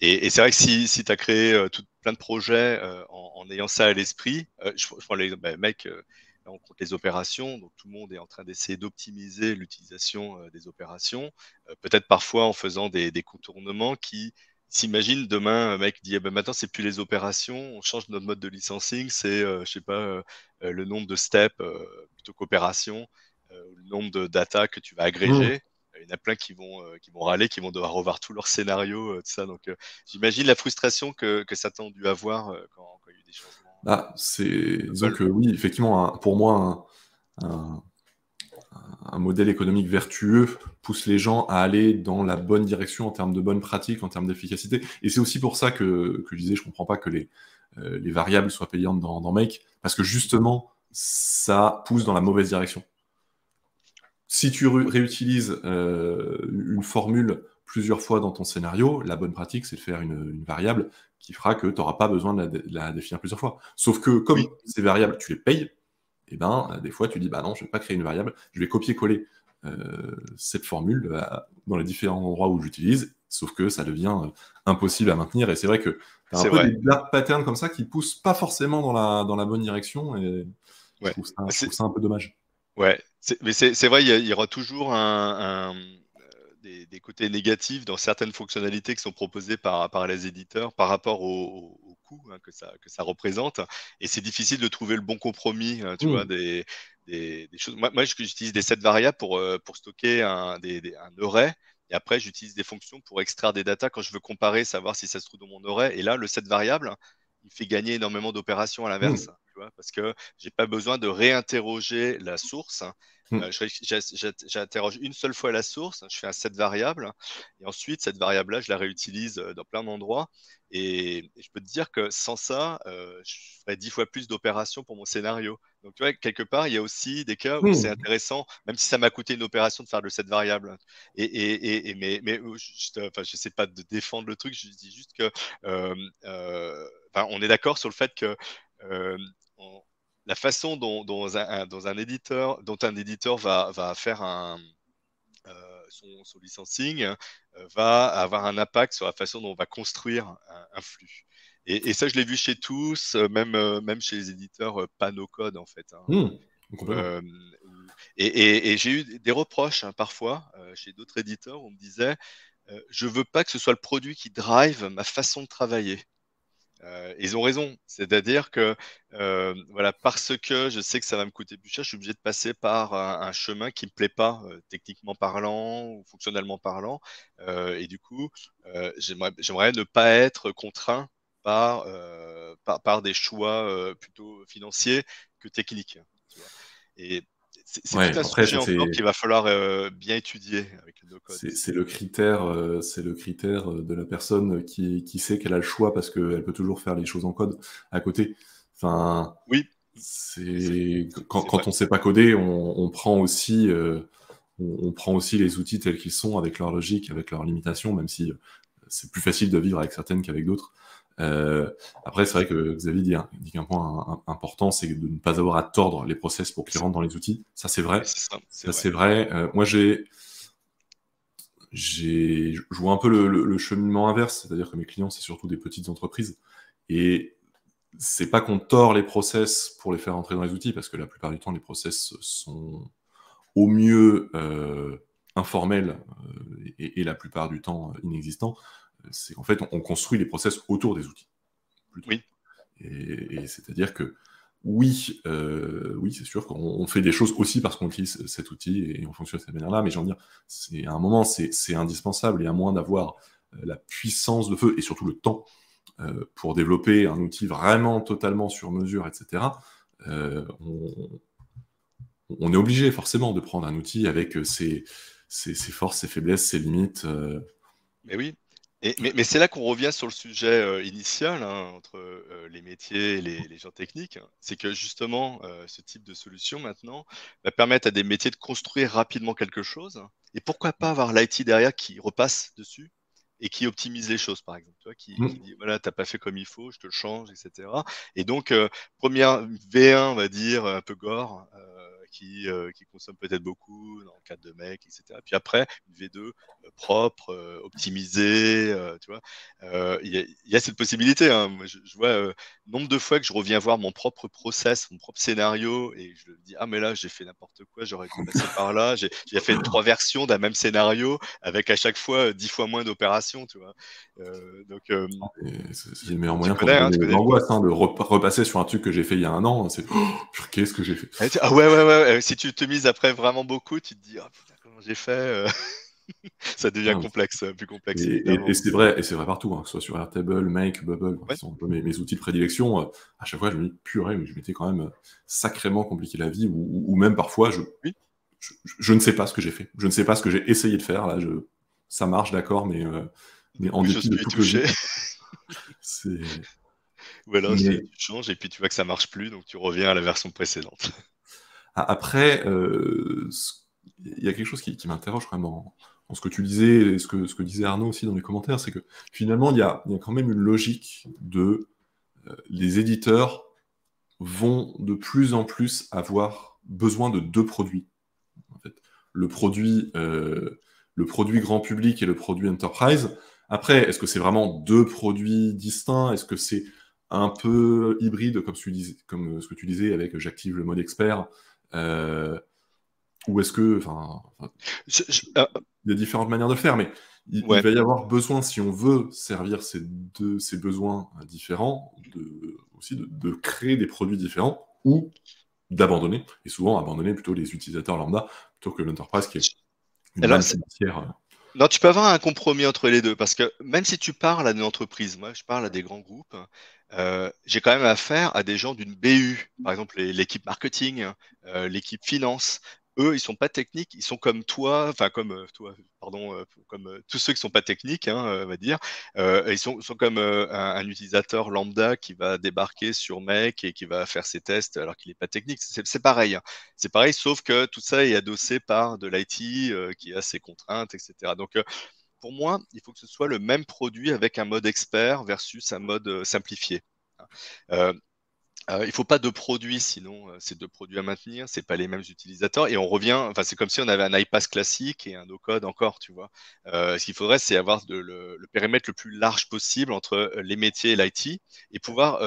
Et c'est vrai que si tu as créé plein de projets en ayant ça à l'esprit, je prends l'exemple, bah, mec, là, on compte les opérations, donc tout le monde est en train d'essayer d'optimiser l'utilisation des opérations, peut-être parfois en faisant des contournements qui s'imagine demain, un mec dit, ah ben maintenant c'est plus les opérations, on change notre mode de licensing, c'est, je sais pas, le nombre de steps plutôt qu'opérations, le nombre de data que tu vas hmm. agréger. Il y en a plein qui vont râler, qui vont devoir revoir tous leurs scénarios, tout ça. Donc, j'imagine la frustration que certains ont dû avoir quand il y a eu des changements. Ah, disons Bubble. que oui, effectivement, pour moi, un, un modèle économique vertueux pousse les gens à aller dans la bonne direction en termes de bonnes pratiques, en termes d'efficacité. Et c'est aussi pour ça que je disais, je comprends pas que les variables soient payantes dans Make, parce que justement, ça pousse dans la mauvaise direction. Si tu réutilises une formule plusieurs fois dans ton scénario, la bonne pratique, c'est de faire une variable qui fera que tu n'auras pas besoin de la définir plusieurs fois. Sauf que Oui, comme ces variables, tu les payes, et ben, des fois, tu dis, bah non, je vais pas créer une variable, je vais copier-coller cette formule dans les différents endroits où j'utilise, sauf que ça devient impossible à maintenir. Et c'est vrai que tu as un c'est peu vrai. des dark patterns comme ça qui poussent pas forcément dans la bonne direction, et Ouais. je trouve ça un peu dommage. Ouais, mais c'est vrai, il y aura toujours des côtés négatifs dans certaines fonctionnalités qui sont proposées par les éditeurs par rapport au coût hein, que ça représente. Et c'est difficile de trouver le bon compromis, tu vois, Hmm. des choses. Moi, j'utilise des sets variables pour stocker un array. Et après, j'utilise des fonctions pour extraire des datas quand je veux comparer, savoir si ça se trouve dans mon array. Et là, le set variable, il fait gagner énormément d'opérations à Hmm. l'inverse, tu vois, parce que j'ai pas besoin de réinterroger la source. Hmm. J'interroge une seule fois la source, je fais un set variable, et ensuite, cette variable-là, je la réutilise dans plein d'endroits. Et je peux te dire que sans ça, je ferais 10 fois plus d'opérations pour mon scénario. Donc, tu vois, quelque part, il y a aussi des cas où c'est Hmm. intéressant, même si ça m'a coûté une opération de faire de cette variable. Mais enfin, je sais pas de défendre le truc, je dis juste que enfin, on est d'accord sur le fait que euh, on- la façon dont un éditeur va faire son licensing va avoir un impact sur la façon dont on va construire un flux. Et ça, je l'ai vu chez tous, même chez les éditeurs pas no code en fait. Hein, Hmm. où, Complètement. et j'ai eu des reproches hein, parfois chez d'autres éditeurs où on me disait je veux pas que ce soit le produit qui drive ma façon de travailler. Ils ont raison, c'est-à-dire que voilà, parce que je sais que ça va me coûter plus cher, je suis obligé de passer par un chemin qui me plaît pas, techniquement parlant ou fonctionnellement parlant. Et du coup, j'aimerais ne pas être contraint par des choix plutôt financiers que techniques. Tu vois. Et c'est Ouais, tout un après, sujet ça, encore qu'il va falloir bien étudier avec le no-code. c'est le critère de la personne qui sait qu'elle a le choix parce qu'elle peut toujours faire les choses en code à côté. Enfin, Oui, c'est c'est vrai. quand on sait pas coder, on prend aussi, on prend aussi les outils tels qu'ils sont, avec leur logique, avec leurs limitations, même si c'est plus facile de vivre avec certaines qu'avec d'autres. Euh, Après, c'est vrai que Xavier dit qu'un point important, c'est de ne pas avoir à tordre les process pour qu'ils rentrent dans les outils. Ça, c'est Oui, vrai. c'est ça, c'est Ça, vrai. c'est vrai. Moi, je vois un peu le cheminement inverse, c'est-à-dire que mes clients, c'est surtout des petites entreprises. Et c'est pas qu'on tord les process pour les faire entrer dans les outils, parce que la plupart du temps, les process sont au mieux informels et la plupart du temps inexistants. C'est qu'en fait, on construit les process autour des outils. Plutôt. Oui. Et c'est-à-dire que oui, c'est sûr qu'on fait des choses aussi parce qu'on utilise cet outil et on fonctionne de cette manière-là, mais j'ai envie de dire, à un moment, c'est indispensable, et à moins d'avoir la puissance de feu et surtout le temps pour développer un outil vraiment totalement sur mesure, etc., on est obligé forcément de prendre un outil avec ses forces, ses faiblesses, ses limites. Mais oui. Mais c'est là qu'on revient sur le sujet initial, hein, entre les métiers et les gens techniques. Hein. C'est que justement, ce type de solution maintenant va permettre à des métiers de construire rapidement quelque chose. Et pourquoi pas avoir l'IT derrière qui repasse dessus et qui optimise les choses, par exemple. Tu vois, qui dit, voilà, t'as pas fait comme il faut, je te le change, etc. Et donc, première V1, on va dire, un peu gore, qui consomme peut-être beaucoup dans le cadre de mecs, etc. Puis après, une V2 propre, optimisée, tu vois. Il y a cette possibilité. Hein. Moi, je vois nombre de fois que je reviens voir mon propre process, mon propre scénario, et je me dis, ah mais là, j'ai fait n'importe quoi, j'aurais dû passer par là. J'ai fait 3 versions d'un même scénario, avec à chaque fois 10 fois moins d'opérations, tu vois. Donc, c'est le meilleur tu moyen pour connais, me hein, donner tu connais le coup. l'angoisse, hein, de repasser sur un truc que j'ai fait il y a un an. C'est qu'est-ce que j'ai fait? Ah ouais. Si tu te mises après vraiment beaucoup, tu te dis, oh putain, comment j'ai fait Ça devient Non, complexe, plus complexe, et évidemment. c'est vrai partout, hein, que ce soit sur Airtable, Make, Bubble, qui Ouais. sont un peu mes outils de prédilection. À chaque fois, je me dis, purée, mais je m'étais quand même sacrément compliqué la vie, ou même parfois, Oui. je ne sais pas ce que j'ai fait. Je ne sais pas ce que j'ai essayé de faire. Là, ça marche, d'accord, mais Du en coup, dépit j'ose de plus y toute toucher. logique, c'est. Ou alors, Mais tu changes et puis tu vois que ça marche plus, donc tu reviens à la version précédente. après, il y a quelque chose qui m'interroge quand même dans ce que tu disais, et ce que disait Arnaud aussi dans les commentaires, c'est que finalement, il y a quand même une logique de les éditeurs vont de plus en plus avoir besoin de deux produits. En fait. Le produit, le produit grand public et le produit enterprise. Après, est-ce que c'est vraiment deux produits distincts? Est-ce que c'est un peu hybride, comme ce que tu disais, avec j'active le mode expert, ou est-ce que, Je- je- il y a différentes manières de faire, mais il ouais. va y avoir besoin, si on veut servir ces besoins différents, aussi de créer des produits différents, ou d'abandonner, et souvent abandonner plutôt les utilisateurs lambda, plutôt que l'enterprise qui est une Alors, manne financière. non, tu peux avoir un compromis entre les deux, parce que même si tu parles à une entreprise, moi je parle à des grands groupes, j'ai quand même affaire à des gens d'une BU, par exemple l'équipe marketing, l'équipe finance. Eux, ils sont pas techniques, ils sont comme toi, enfin comme toi, pardon, comme tous ceux qui sont pas techniques, hein, on va dire. Ils sont comme un utilisateur lambda qui va débarquer sur Make et qui va faire ses tests alors qu'il n'est pas technique. C'est pareil. Hein. C'est pareil, sauf que tout ça est adossé par de l'IT qui a ses contraintes, etc. Donc, pour moi, il faut que ce soit le même produit avec un mode expert versus un mode simplifié. Euh, il ne faut pas deux produits, sinon c'est deux produits à maintenir, c'est pas les mêmes utilisateurs. Et on revient, enfin, c'est comme si on avait un iPass classique et un no-code encore, tu vois. Ce qu'il faudrait, c'est avoir le périmètre le plus large possible entre les métiers et l'IT et pouvoir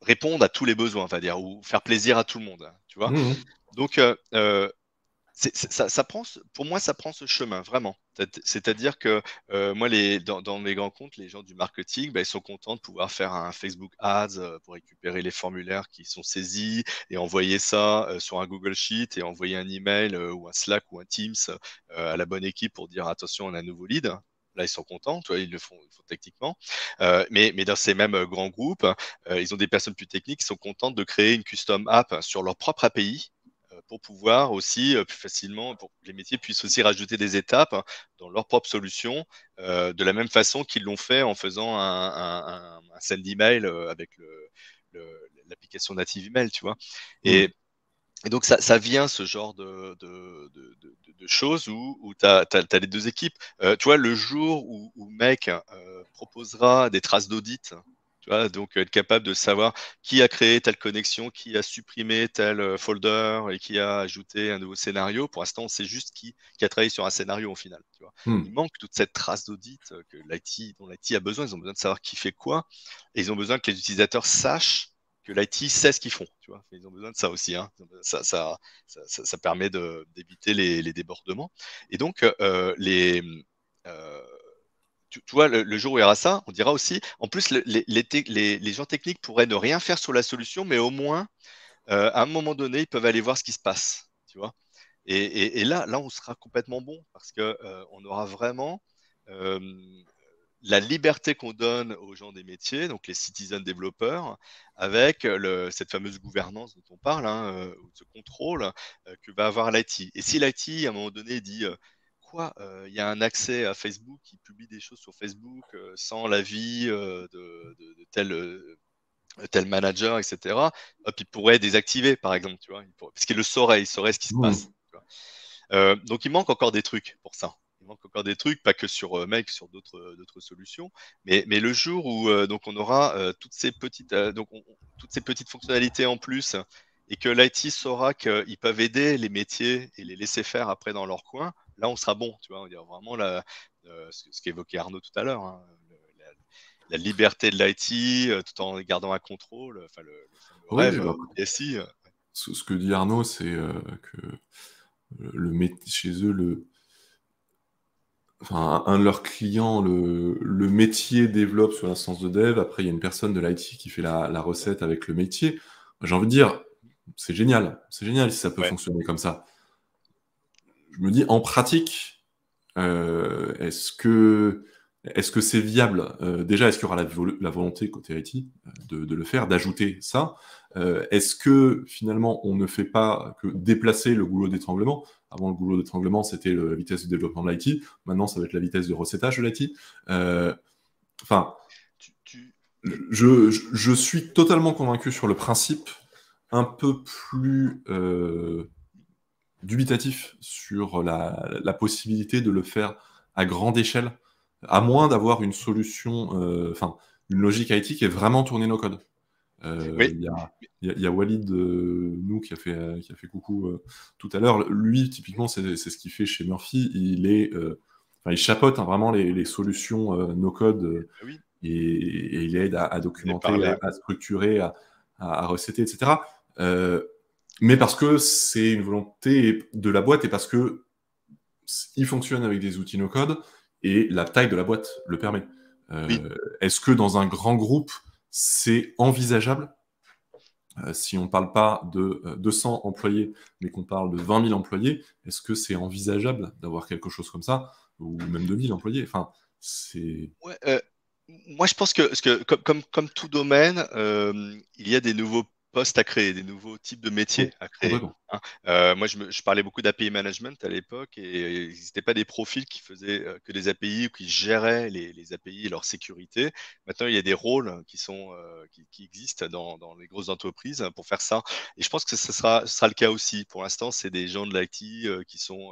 répondre à tous les besoins, on va dire, ou faire plaisir à tout le monde, hein, tu vois. Mmh. Donc, ça prend, pour moi, ça prend ce chemin, vraiment. C'est-à-dire que moi, dans mes grands comptes, les gens du marketing, bah, ils sont contents de pouvoir faire un Facebook Ads pour récupérer les formulaires qui sont saisis et envoyer ça sur un Google Sheet et envoyer un email ou un Slack ou un Teams à la bonne équipe pour dire attention, on a un nouveau lead. Là, ils sont contents, tu vois, ils le font techniquement. Mais dans ces mêmes grands groupes, ils ont des personnes plus techniques qui sont contentes de créer une custom app sur leur propre API pour pouvoir aussi plus facilement, pour que les métiers puissent aussi rajouter des étapes hein, dans leur propre solution, de la même façon qu'ils l'ont fait en faisant un send email avec l'application native email, tu vois. Mmh. Et donc, ça vient ce genre de choses où tu as les deux équipes. Tu vois, le jour où Mec proposera des traces d'audit, tu vois, donc être capable de savoir qui a créé telle connexion, qui a supprimé tel folder et qui a ajouté un nouveau scénario. Pour l'instant, on sait juste qui a travaillé sur un scénario au final. Tu vois. Mmh. Il manque toute cette trace d'audit dont l'IT a besoin. Ils ont besoin de savoir qui fait quoi. Et ils ont besoin que les utilisateurs sachent que l'IT sait ce qu'ils font. Tu vois. Ils ont besoin de ça aussi. Hein. Ça permet d'éviter les débordements. Et donc, tu vois, le jour où il y aura ça, on dira aussi, en plus, les gens techniques pourraient ne rien faire sur la solution, mais au moins, à un moment donné, ils peuvent aller voir ce qui se passe, tu vois. Et là, on sera complètement bon parce que on aura vraiment euh, la liberté qu'on donne aux gens des métiers, donc les citizen développeurs, avec cette fameuse gouvernance dont on parle, hein, ou ce contrôle que va avoir l'IT. Et si l'IT, à un moment donné, dit quoi, il y a un accès à Facebook, qui publie des choses sur Facebook sans l'avis de tel manager, etc., hop, il pourrait désactiver, par exemple, tu vois, parce qu'il le saurait, il saurait ce qui se passe. Mmh. Tu vois. Donc il manque encore des trucs pour ça. Il manque encore des trucs, pas que sur Make, sur d'autres solutions, mais le jour où donc on aura toutes ces petites toutes ces petites fonctionnalités en plus et que l'IT saura qu'ils peuvent aider les métiers et les laisser faire après dans leur coin, là on sera bon, tu vois, on dirait vraiment ce qu'évoquait Arnaud tout à l'heure, hein, la, la liberté de l'IT tout en gardant un contrôle, enfin le fameux Oui, rêve bah, du SI. ce que dit Arnaud, c'est que chez eux, enfin, un de leurs clients, le métier développe sur l'instance de dev. Après, il y a une personne de l'IT qui fait la recette avec le métier. J'ai envie de dire, c'est génial. C'est génial si ça peut Ouais. fonctionner comme ça. Je me dis, en pratique, est-ce que c'est viable? Déjà, est-ce qu'il y aura la volonté côté IT de le faire, d'ajouter ça? Est-ce que finalement, on ne fait pas que déplacer le goulot d'étranglement? Avant, le goulot d'étranglement, c'était la vitesse de développement de l'IT. Maintenant, ça va être la vitesse de recettage de l'IT. Enfin, Tu, tu... je suis totalement convaincu sur le principe, un peu plus dubitatif sur la possibilité de le faire à grande échelle, à moins d'avoir une solution, enfin, une logique IT qui est vraiment tournée no code. Oui, Il y a, il y a Walid, nous, qui a fait coucou tout à l'heure. Lui, typiquement, c'est ce qu'il fait chez Murphy. Enfin, il chapeaute hein, vraiment les solutions no code oui, et il aide à on est documenter, parlé. à structurer, à recéter, etc. Euh, mais parce que c'est une volonté de la boîte et parce que il fonctionne avec des outils no-code et la taille de la boîte le permet. Oui. Est-ce que dans un grand groupe, c'est envisageable si on ne parle pas de 200 employés, mais qu'on parle de 20 000 employés, est-ce que c'est envisageable d'avoir quelque chose comme ça, ou même de 1000 employés? Enfin, c'est... Ouais, moi, je pense que comme tout domaine, il y a des nouveaux postes à créer, des nouveaux types de Oui, métiers à créer. complètement. Hein. Moi, je parlais beaucoup d'API management à l'époque et il n'existait pas des profils qui faisaient que des API ou qui géraient les API et leur sécurité. Maintenant, il y a des rôles qui existent dans les grosses entreprises pour faire ça. Et je pense que ce sera le cas aussi. Pour l'instant, c'est des gens de l'IT qui sont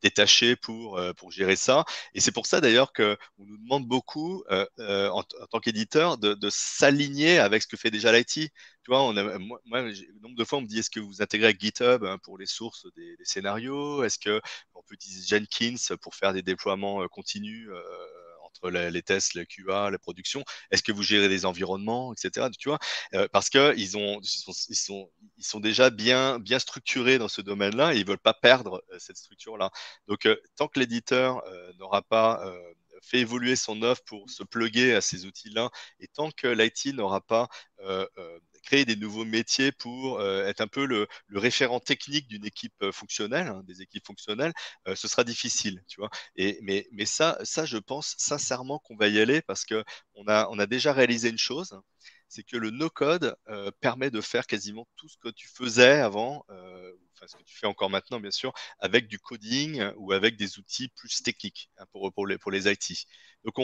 détachés pour gérer ça. Et c'est pour ça d'ailleurs qu'on nous demande beaucoup, en tant qu'éditeur, de s'aligner avec ce que fait déjà l'IT. Tu vois, le nombre de fois, on me dit est-ce que vous intégrez avec GitHub hein, pour les sources des scénarios? Est-ce qu'on peut utiliser Jenkins pour faire des déploiements continus entre les tests, le QA, la production? Est-ce que vous gérez les environnements, etc. Tu vois, parce que ils sont déjà bien structurés dans ce domaine-là et ils veulent pas perdre cette structure-là. Donc, tant que l'éditeur n'aura pas fait évoluer son offre pour se plugger à ces outils-là, et tant que l'IT n'aura pas créé des nouveaux métiers pour être un peu le référent technique d'une équipe fonctionnelle, hein, des équipes fonctionnelles, ce sera difficile, tu vois. Mais ça, je pense sincèrement qu'on va y aller parce que on a déjà réalisé une chose, c'est que le no-code permet de faire quasiment tout ce que tu faisais avant, enfin ce que tu fais encore maintenant, bien sûr, avec du coding ou avec des outils plus techniques hein, pour les IT. Donc,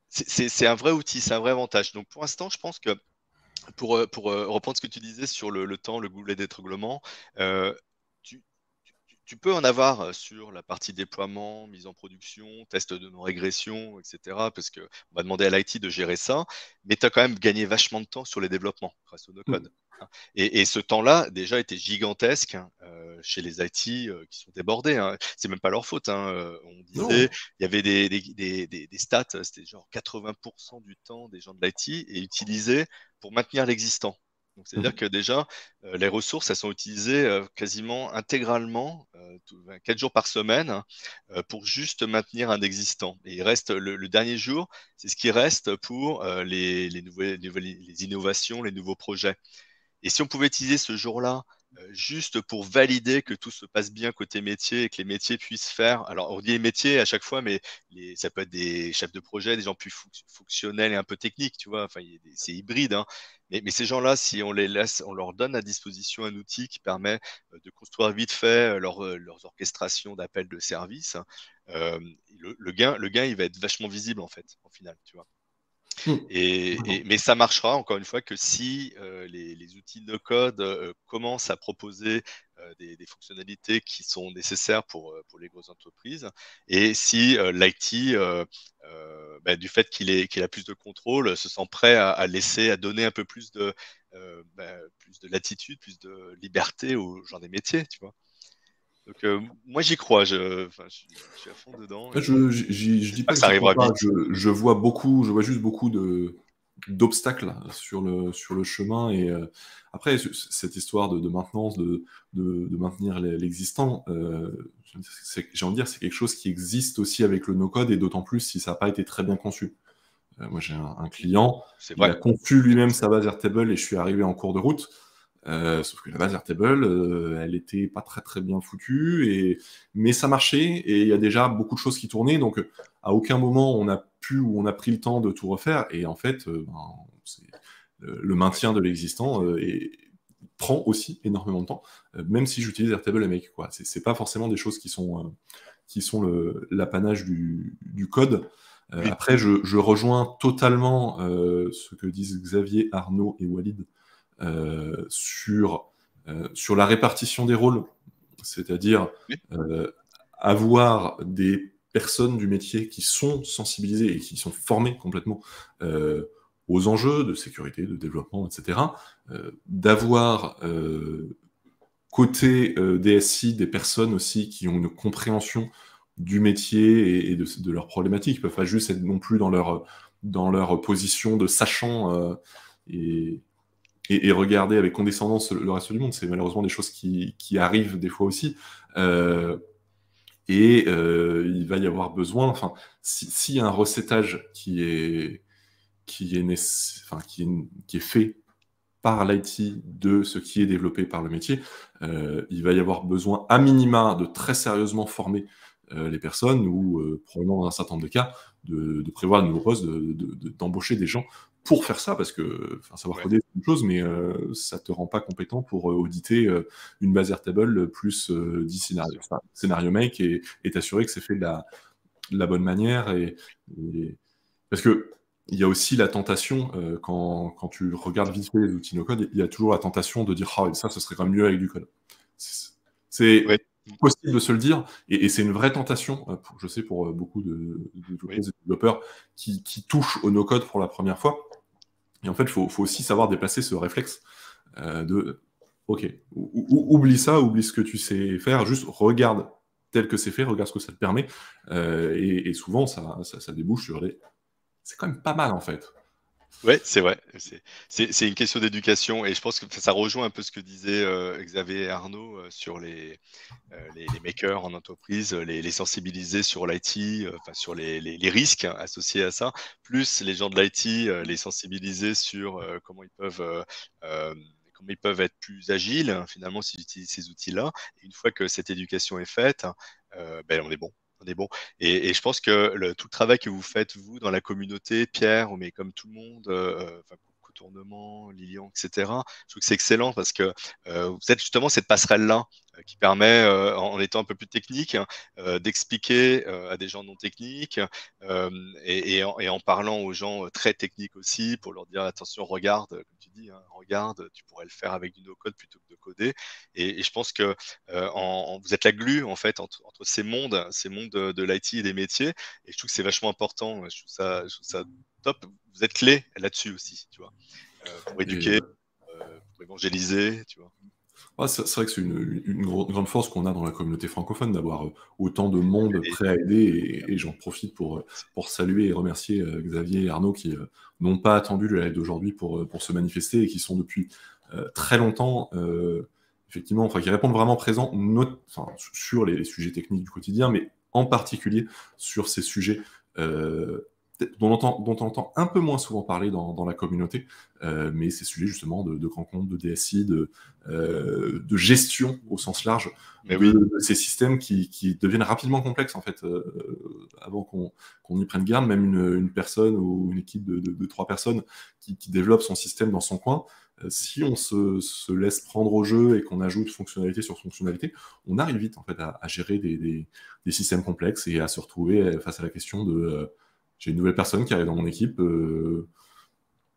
c'est un vrai outil, c'est un vrai avantage. Donc, pour l'instant, je pense que pour reprendre ce que tu disais sur le temps, le goulet d'étranglement, euh, tu, tu peux en avoir sur la partie déploiement, mise en production, test de non-régression, etc. Parce qu'on va demander à l'IT de gérer ça, mais tu as quand même gagné vachement de temps sur les développements grâce au no-code. Hein. Et ce temps-là, déjà, était gigantesque hein, chez les IT qui sont débordés. Hein. C'est même pas leur faute. Hein. On disait, Non, il y avait des stats, c'était genre 80% du temps des gens de l'IT est utilisé pour maintenir l'existant. Donc, c'est-à-dire que déjà, les ressources, elles sont utilisées quasiment intégralement, 4 jours par semaine, hein, pour juste maintenir un existant. Et il reste le dernier jour, c'est ce qui reste pour les innovations, les nouveaux projets. Et si on pouvait utiliser ce jour-là juste pour valider que tout se passe bien côté métier et que les métiers puissent faire. Alors, on dit les métiers à chaque fois, mais ça peut être des chefs de projet, des gens plus fonctionnels et un peu techniques, tu vois. Enfin, c'est hybride, hein. Mais ces gens-là, si on les laisse, on leur donne à disposition un outil qui permet de construire vite fait leurs orchestrations d'appels de service, euh, le gain, il va être vachement visible en fait, en final, tu vois. Mm. Mais ça marchera, encore une fois, que si les outils no-code commencent à proposer des fonctionnalités qui sont nécessaires pour les grosses entreprises, et si l'IT, du fait qu'il a plus de contrôle, se sent prêt à laisser, à donner un peu plus de latitude, plus de liberté aux gens des métiers, tu vois. Donc, moi, j'y crois, je suis à fond dedans, et Je dis j'espère pas que que ça j'y crois arrivera pas. vite. Je vois beaucoup, je vois juste beaucoup d'obstacles sur le chemin. Et après, cette histoire de maintenance, de maintenir l'existant, j'ai envie de dire, c'est quelque chose qui existe aussi avec le no-code, et d'autant plus si ça n'a pas été très bien conçu. Moi, j'ai un client, C'est il vrai. a conçu lui-même sa base Airtable, et je suis arrivé en cours de route. Sauf que la base Airtable, elle était pas très très bien foutue, mais ça marchait, et il y a déjà beaucoup de choses qui tournaient, donc à aucun moment on a pu ou on a pris le temps de tout refaire, et en fait, le Ouais. maintien de l'existant prend aussi énormément de temps, même si j'utilise Airtable MX, quoi. C'est pas forcément des choses qui sont l'apanage du code. Oui. Après, je rejoins totalement ce que disent Xavier, Arnaud et Walid sur la répartition des rôles, c'est-à-dire Oui. avoir des personnes du métier qui sont sensibilisées et qui sont formées complètement aux enjeux de sécurité, de développement, etc. D'avoir côté DSI des personnes aussi qui ont une compréhension du métier et de leurs problématiques. Ils ne peuvent pas juste être non plus dans leur position de sachant et regarder avec condescendance le reste du monde. C'est malheureusement des choses qui arrivent des fois aussi. Il va y avoir besoin, enfin, s'il y a un recettage qui est fait par l'IT de ce qui est développé par le métier, il va y avoir besoin à minima de très sérieusement former les personnes, ou probablement dans un certain nombre de cas, de prévoir de nouveaux postes, d'embaucher des gens pour faire ça, parce que savoir Ouais. coder, c'est une chose, mais ça te rend pas compétent pour auditer une base Airtable plus 10 scénarios, scénario make, et t'assurer que c'est fait de la bonne manière. Parce que il y a aussi la tentation, quand tu regardes vite fait les outils no-code, il y a toujours la tentation de dire « Ah, ça, ce serait quand même mieux avec du code ». C'est Ouais. possible de se le dire, et c'est une vraie tentation, je sais, pour beaucoup de Oui. développeurs qui touchent au no-code pour la première fois. Et en fait, il faut aussi savoir déplacer ce réflexe de « Ok, oublie ça, oublie ce que tu sais faire, juste regarde tel que c'est fait, regarde ce que ça te permet. » Et souvent, ça débouche sur les... C'est quand même pas mal, en fait. Ouais, c'est vrai. C'est une question d'éducation, et je pense que ça rejoint un peu ce que disaient Xavier et Arnaud sur les makers en entreprise, les sensibiliser sur l'IT, enfin sur les risques associés à ça, plus les gens de l'IT, les sensibiliser sur comment ils peuvent être plus agiles, hein, finalement, s'ils utilisent ces outils-là. Et une fois que cette éducation est faite, on est bon. On est bon. Et je pense que tout le travail que vous faites, vous, dans la communauté, Pierre, mais comme tout le monde, enfin, Contournement, Lilian, etc., je trouve que c'est excellent parce que vous êtes justement cette passerelle-là qui permet, en étant un peu plus technique, d'expliquer à des gens non techniques, et en parlant aux gens très techniques aussi, pour leur dire attention, regarde, comme tu dis, hein, regarde, tu pourrais le faire avec du no-code plutôt que de coder. Et je pense que vous êtes la glue en fait entre ces mondes de l'IT et des métiers. Et je trouve que c'est vachement important. Je trouve ça top. Vous êtes clé là-dessus aussi, tu vois, pour Et, éduquer, pour évangéliser, tu vois. c'est vrai que c'est une grande force qu'on a dans la communauté francophone, d'avoir autant de monde prêt à aider, et j'en profite pour saluer et remercier Xavier et Arnaud qui n'ont pas attendu le live d'aujourd'hui pour se manifester, et qui sont depuis très longtemps, effectivement, enfin, qui répondent vraiment présent enfin, sur les sujets techniques du quotidien, mais en particulier sur ces sujets dont on entend un peu moins souvent parler dans la communauté, mais ces sujets justement de grands comptes, de DSI, de gestion au sens large Mais oui, de ces systèmes qui deviennent rapidement complexes en fait, avant qu'on y prenne garde. Même une personne ou une équipe de 3 personnes qui développe son système dans son coin, si on se laisse prendre au jeu et qu'on ajoute fonctionnalité sur fonctionnalité, on arrive vite en fait à gérer des systèmes complexes et à se retrouver face à la question de j'ai une nouvelle personne qui arrive dans mon équipe.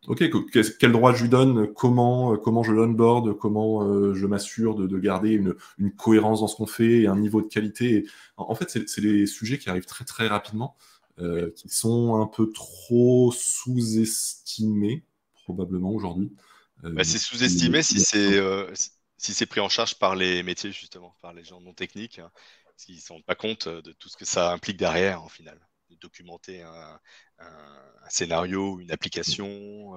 Ok, quel droit je lui donne, comment je l'onboard, comment je m'assure de garder une cohérence dans ce qu'on fait et un niveau de qualité. En fait, c'est des sujets qui arrivent très très rapidement, oui. qui sont un peu trop sous-estimés probablement aujourd'hui. Bah, c'est sous-estimé si c'est pris en charge par les métiers, justement, par les gens non techniques, hein, parce qu'ils ne se rendent pas compte de tout ce que ça implique derrière, en final. De documenter un scénario, une application,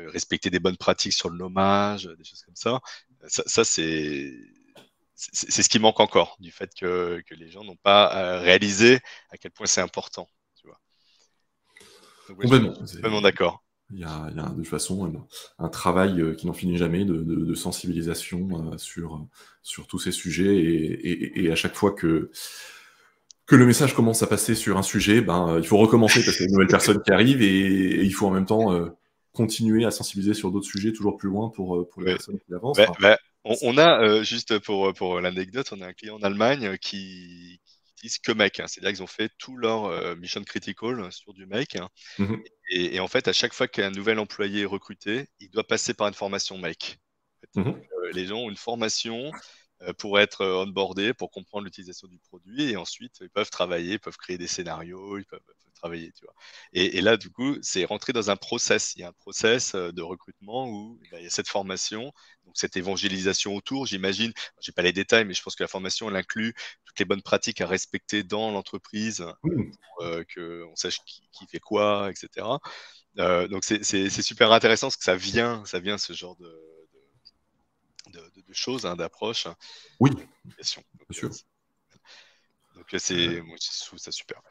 respecter des bonnes pratiques sur le nommage, des choses comme ça. Ça, c'est ce qui manque encore, du fait que les gens n'ont pas réalisé à quel point c'est important. Tu vois. Donc, ouais, je suis Complètement. complètement d'accord. Il y a de toute façon un travail qui n'en finit jamais de sensibilisation sur tous ces sujets et à chaque fois que le message commence à passer sur un sujet, ben, il faut recommencer parce qu'il y a une nouvelle personne qui arrive et il faut en même temps continuer à sensibiliser sur d'autres sujets toujours plus loin pour les Ouais. personnes qui avancent. Ouais, Enfin, bah, on a, juste pour l'anecdote, on a un client en Allemagne qui utilise que Make, hein. C'est-à-dire qu'ils ont fait tout leur mission critical sur du Make, hein. mhm, Et en fait, à chaque fois qu'un nouvel employé est recruté, il doit passer par une formation Make. En fait. Donc, mhm. les gens ont une formation pour être onboardés, pour comprendre l'utilisation du produit, et ensuite ils peuvent travailler, ils peuvent créer des scénarios, ils peuvent travailler, tu vois. Et là, du coup, c'est rentrer dans un process. Il y a un process de recrutement où il y a cette formation, donc cette évangélisation autour, j'imagine. J'ai pas les détails, mais je pense que la formation, elle inclut toutes les bonnes pratiques à respecter dans l'entreprise Oui, pour qu'on sache qui fait quoi, etc. Donc c'est super intéressant parce que ça vient ce genre de choses, hein, d'approches, hein, oui, d'applications. bien sûr. Moi, je trouve ça super.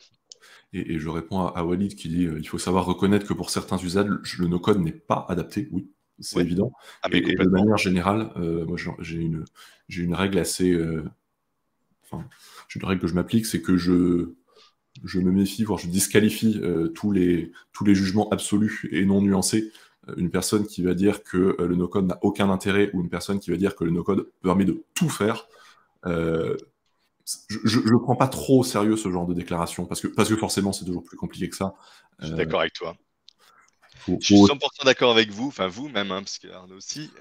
Et je réponds à Walid qui dit il faut savoir reconnaître que pour certains usages, le no-code n'est pas adapté. Oui, c'est Ouais. évident. Ah, mais Et de complètement. manière générale, moi j'ai une règle assez. Enfin, j'ai une règle que je m'applique, c'est que je me méfie, voire je disqualifie tous les jugements absolus et non nuancés. Une personne qui va dire que le no-code n'a aucun intérêt ou une personne qui va dire que le no-code permet de tout faire. euh, je ne prends pas trop au sérieux ce genre de déclaration parce que forcément c'est toujours plus compliqué que ça. Je suis Euh, d'accord avec toi. Je suis faut... 100% d'accord avec vous, enfin vous même, hein, parce que Arnaud aussi.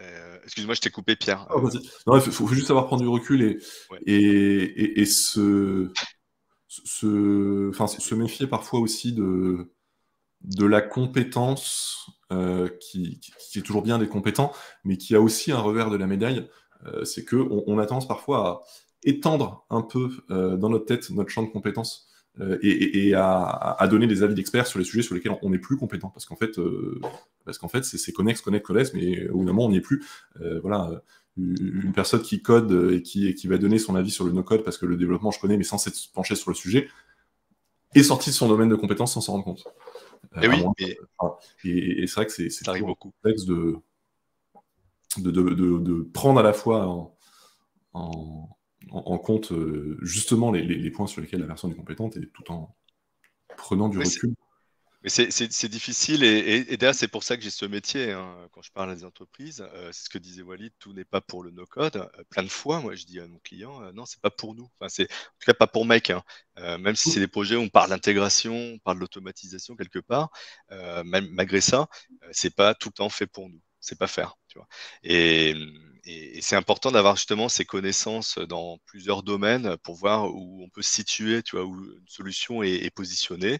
Excuse-moi, je t'ai coupé, Pierre. Ah, vas-y. Non, faut juste savoir prendre du recul Ouais. et enfin, se méfier parfois aussi de la compétence qui est toujours bien des compétents, mais qui a aussi un revers de la médaille. C'est qu'on a tendance parfois à étendre un peu dans notre tête notre champ de compétences et à donner des avis d'experts sur les sujets sur lesquels on n'est plus compétent. Parce qu'en fait c'est connexe, mais au bout d'un moment, on n'y est plus. Voilà. Une personne qui code et qui va donner son avis sur le no-code parce que le développement, je connais, mais sans s'être penché sur le sujet, est sorti de son domaine de compétences sans s'en rendre compte. Et À oui, moins, mais enfin, et c'est vrai que c'est ça arrive toujours beaucoup. complexe de prendre à la fois en, en compte justement les points sur lesquels la personne est compétente et tout en prenant du Oui, recul. mais c'est difficile et d'ailleurs, c'est pour ça que j'ai ce métier, hein, quand je parle à des entreprises. C'est ce que disait Walid, tout n'est pas pour le no-code. Plein de fois, moi, je dis à mon client, non, c'est pas pour nous. Enfin, c'est en tout cas pas pour Make, hein. Même si c'est des projets où on parle d'intégration, on parle d'automatisation quelque part, même malgré ça, c'est pas tout le temps fait pour nous. C'est pas faire, tu vois. Et, et c'est important d'avoir justement ces connaissances dans plusieurs domaines pour voir où on peut se situer, tu vois, où une solution est positionnée.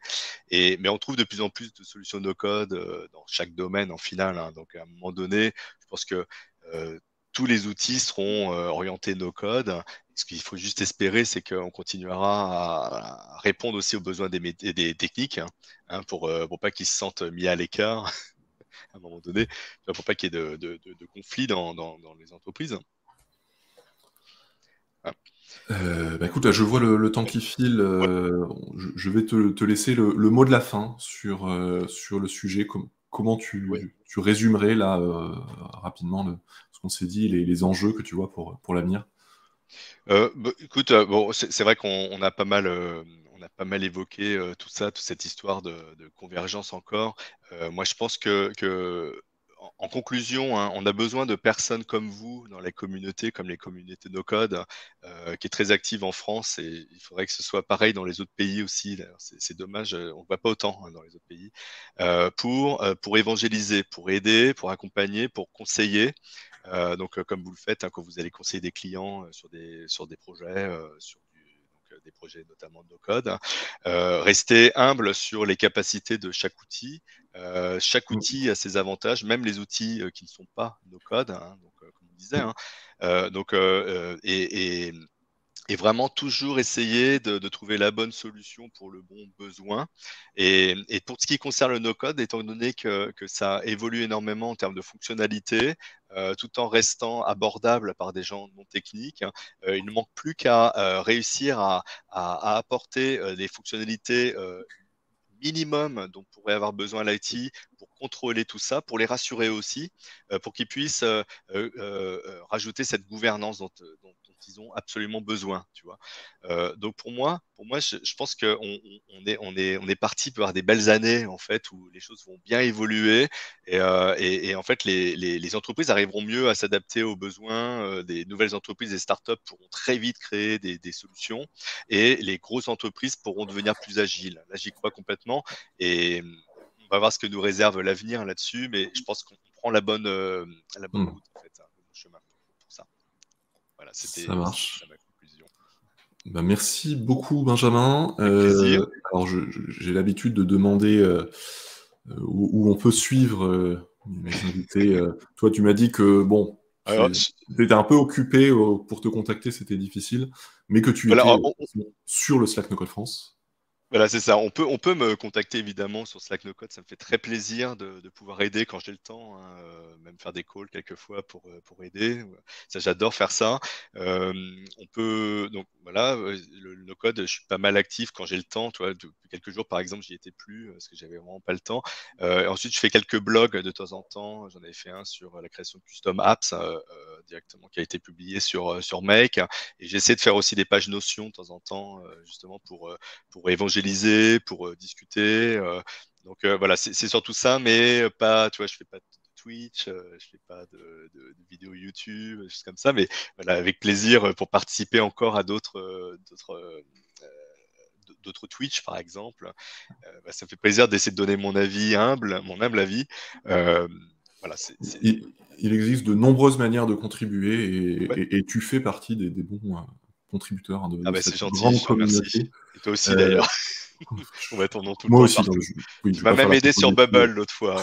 Mais on trouve de plus en plus de solutions no-code dans chaque domaine en final, hein. Donc à un moment donné, je pense que tous les outils seront orientés no-code. Ce qu'il faut juste espérer, c'est qu'on continuera à répondre aussi aux besoins des techniques, hein, pour pas qu'ils se sentent mis à l'écart à un moment donné, pour pas qu'il y ait de conflits dans les entreprises. Écoute, là, je vois le temps qui file. Je vais te laisser le mot de la fin sur le sujet. Comment Ouais. tu résumerais là rapidement ce qu'on s'est dit, les enjeux que tu vois pour l'avenir? Écoute, bon, c'est vrai qu'on a pas mal, on a pas mal évoqué, tout ça, toute cette histoire de convergence encore. Moi, je pense que en conclusion, hein, on a besoin de personnes comme vous dans la communauté, comme les communautés no code, qui est très active en France, et il faudrait que ce soit pareil dans les autres pays aussi. D'ailleurs, c'est dommage, on ne voit pas autant, hein, dans les autres pays, pour évangéliser, pour aider, pour accompagner, pour conseiller. Donc, comme vous le faites, hein, quand vous allez conseiller des clients sur des projets, des projets notamment de no-code, hein. Restez humble sur les capacités de chaque outil. Chaque Mm. outil a ses avantages, même les outils qui ne sont pas no-code, hein, donc, comme on disait, hein. Donc, et vraiment toujours essayer de trouver la bonne solution pour le bon besoin. Et pour ce qui concerne le no-code, étant donné que ça évolue énormément en termes de fonctionnalité, tout en restant abordable par des gens non techniques, hein, il ne manque plus qu'à réussir à apporter des fonctionnalités minimum dont pourrait avoir besoin l'IT pour contrôler tout ça, pour les rassurer aussi, pour qu'ils puissent rajouter cette gouvernance dont ils ont absolument besoin, tu vois. Donc pour moi, je pense on est parti pour avoir des belles années en fait où les choses vont bien évoluer, et en fait les entreprises arriveront mieux à s'adapter aux besoins des nouvelles entreprises, des startups pourront très vite créer des solutions, et les grosses entreprises pourront devenir plus agiles. Là, j'y crois complètement, et on va voir ce que nous réserve l'avenir là-dessus, mais je pense qu'on prend la bonne Mm. route, en fait, hein, le bon chemin pour ça. Voilà, Ça c'était marche. ça ma conclusion. Merci beaucoup, Benjamin. Avec plaisir. Alors, j'ai l'habitude de demander où on peut suivre mes invités. Toi, tu m'as dit que, bon, Alors, tu étais un peu occupé pour te contacter, c'était difficile, mais que tu voilà, étais sur le Slack No Code France. voilà, c'est ça. On peut me contacter évidemment sur Slack No Code. Ça me fait très plaisir de pouvoir aider quand j'ai le temps, hein, même faire des calls quelquefois pour aider. Ça, j'adore faire ça. On peut donc voilà, le No Code, je suis pas mal actif quand j'ai le temps. Tu vois, depuis quelques jours par exemple, j'y étais plus parce que j'avais vraiment pas le temps. Ensuite, je fais quelques blogs de temps en temps. J'en avais fait un sur la création de custom apps directement qui a été publié sur Make. Et j'essaie de faire aussi des pages Notion de temps en temps, justement pour évangéliser, pour discuter. Donc voilà, c'est surtout ça, mais pas, tu vois, je fais pas de Twitch, je fais pas de vidéos YouTube, des choses comme ça, mais voilà, avec plaisir pour participer encore à d'autres Twitch, par exemple. Ça me fait plaisir d'essayer de donner mon avis humble, mon humble avis. Euh, voilà, Il existe de nombreuses manières de contribuer ouais. et tu fais partie des bons contributeurs, hein, Ah de bah, c'est cette gentil, grande je te remercie. communauté. Et toi aussi Euh, d'ailleurs. On va ton nom tout le Moi temps aussi, non, partout. oui, je Tu vais m'as pas faire même la aidé sur promotion. Bubble l'autre fois.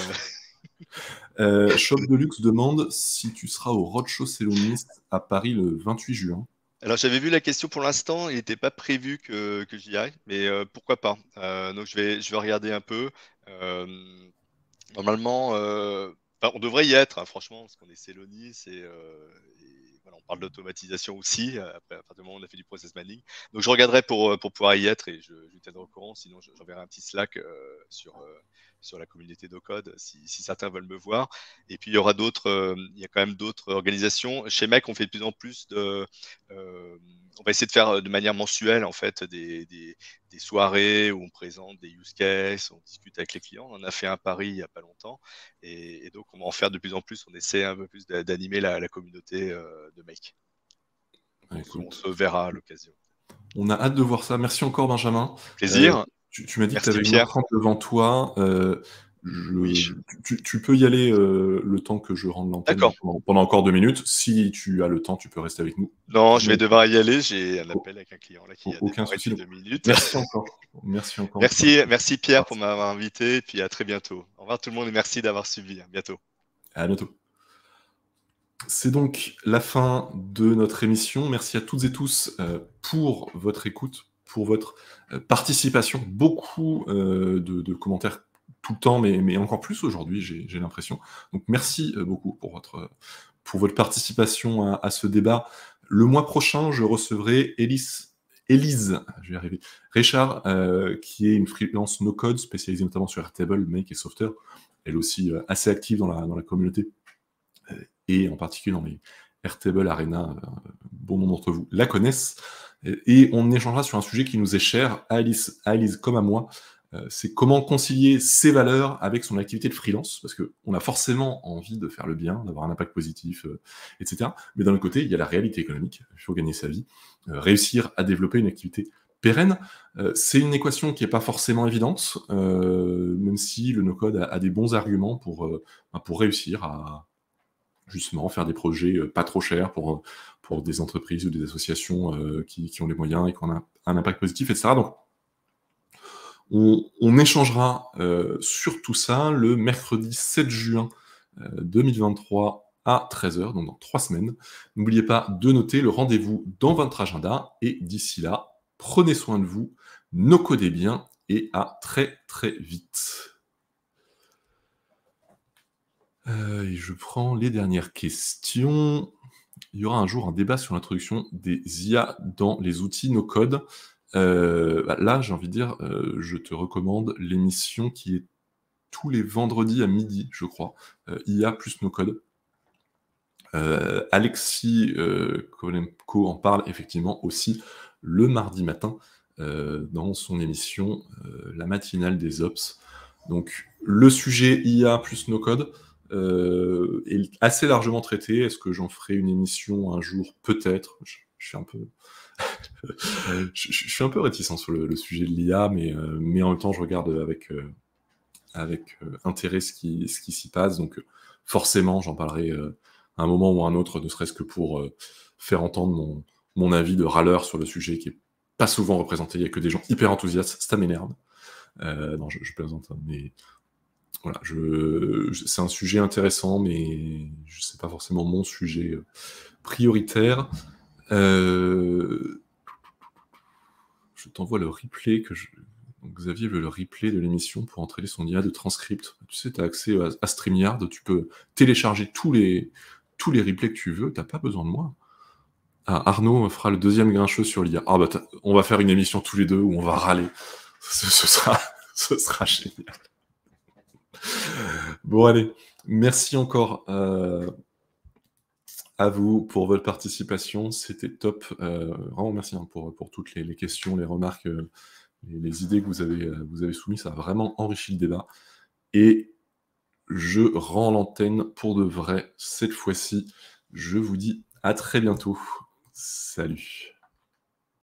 Shop Deluxe demande si tu seras au Roadshow Célonis à Paris le 28 juin. Alors j'avais vu la question pour l'instant, il n'était pas prévu que j'y aille, mais pourquoi pas. Donc je vais regarder un peu. Euh, Normalement, enfin, on devrait y être, hein, franchement, parce qu'on est Celonis et voilà, on parle d'automatisation aussi, après, à partir du moment où on a fait du process mining. Donc je regarderai pour pouvoir y être et je tiendrai au courant, sinon j'enverrai un petit Slack sur la communauté de code si certains veulent me voir. Et puis il y aura d'autres, il y a quand même d'autres organisations. Chez MEC, on fait de plus en plus on va essayer de faire de manière mensuelle en fait des soirées où on présente des use cases, on discute avec les clients. On en a fait un à Paris il n'y a pas longtemps. Et donc, on va en faire de plus en plus. On essaie un peu plus d'animer la communauté de Make. On Écoute, se verra à l'occasion. on a hâte de voir ça. Merci encore, Benjamin. Plaisir. Tu m'as dit que tu Merci avais Pierre. 1h30 devant toi. Oui. Tu peux y aller le temps que je rende l'antenne D'accord. pendant encore 2 minutes. Si tu as le temps, tu peux rester avec nous. Non, je vais Mais, devoir y aller. J'ai un appel avec un client là qui a aucun démarré souci. depuis 2 minutes. Merci encore. Merci encore. Merci Pierre pour m'avoir invité. Et puis à très bientôt. Au revoir tout le monde et merci d'avoir suivi. À bientôt. À bientôt. C'est donc la fin de notre émission. Merci à toutes et tous pour votre écoute, pour votre participation. Beaucoup de commentaires tout le temps, mais encore plus aujourd'hui, j'ai l'impression. Donc merci beaucoup pour votre participation à ce débat. Le mois prochain, je recevrai Élise, je vais y arriver, Richard, qui est une freelance no-code spécialisée notamment sur Airtable, Make et Software. Elle aussi assez active dans la communauté, et en particulier dans les Airtable Arena, bon nombre d'entre vous la connaissent. Et on échangera sur un sujet qui nous est cher, à Alice comme à moi, c'est comment concilier ses valeurs avec son activité de freelance, parce qu'on a forcément envie de faire le bien, d'avoir un impact positif, etc. Mais d'un autre côté, il y a la réalité économique, il faut gagner sa vie, réussir à développer une activité pérenne. C'est une équation qui n'est pas forcément évidente, même si le no-code a des bons arguments pour réussir à justement faire des projets pas trop chers pour des entreprises ou des associations qui ont les moyens et qui ont un impact positif, etc. Donc, on échangera sur tout ça le mercredi 7 juin 2023 à 13h, donc dans 3 semaines. N'oubliez pas de noter le rendez-vous dans votre agenda, et d'ici là, prenez soin de vous, no codez bien, et à très très vite. Et je prends les dernières questions. Il y aura un jour un débat sur l'introduction des IA dans les outils no-code. Là, j'ai envie de dire, je te recommande l'émission qui est tous les vendredis à midi, je crois, IA plus no-code. Alexis Kolenko en parle effectivement aussi le mardi matin dans son émission La matinale des Ops. Donc, le sujet IA plus no-code est assez largement traité. Est-ce que j'en ferai une émission un jour? Peut-être. Je suis un peu... je suis un peu réticent sur le sujet de l'IA, mais en même temps, je regarde avec intérêt ce qui s'y passe. Donc, forcément, j'en parlerai à un moment ou à un autre, ne serait-ce que pour faire entendre mon avis de râleur sur le sujet qui est pas souvent représenté. Il n'y a que des gens hyper enthousiastes. Ça m'énerve. Non, je plaisante, mais voilà, c'est un sujet intéressant, mais je sais pas forcément mon sujet prioritaire. Je t'envoie le replay donc Xavier veut le replay de l'émission pour entraîner son IA de transcript. Tu sais, tu as accès à StreamYard, tu peux télécharger tous les replays que tu veux, t'as pas besoin de moi. Ah, Arnaud fera le deuxième grincheux sur l'IA. Ah bah on va faire une émission tous les deux où on va râler. Ce sera génial. Bon allez, merci encore à vous pour votre participation, c'était top. Vraiment merci pour toutes les questions, les remarques, les idées que vous avez soumises, ça a vraiment enrichi le débat. Et je rends l'antenne pour de vrai cette fois-ci. Je vous dis à très bientôt. Salut.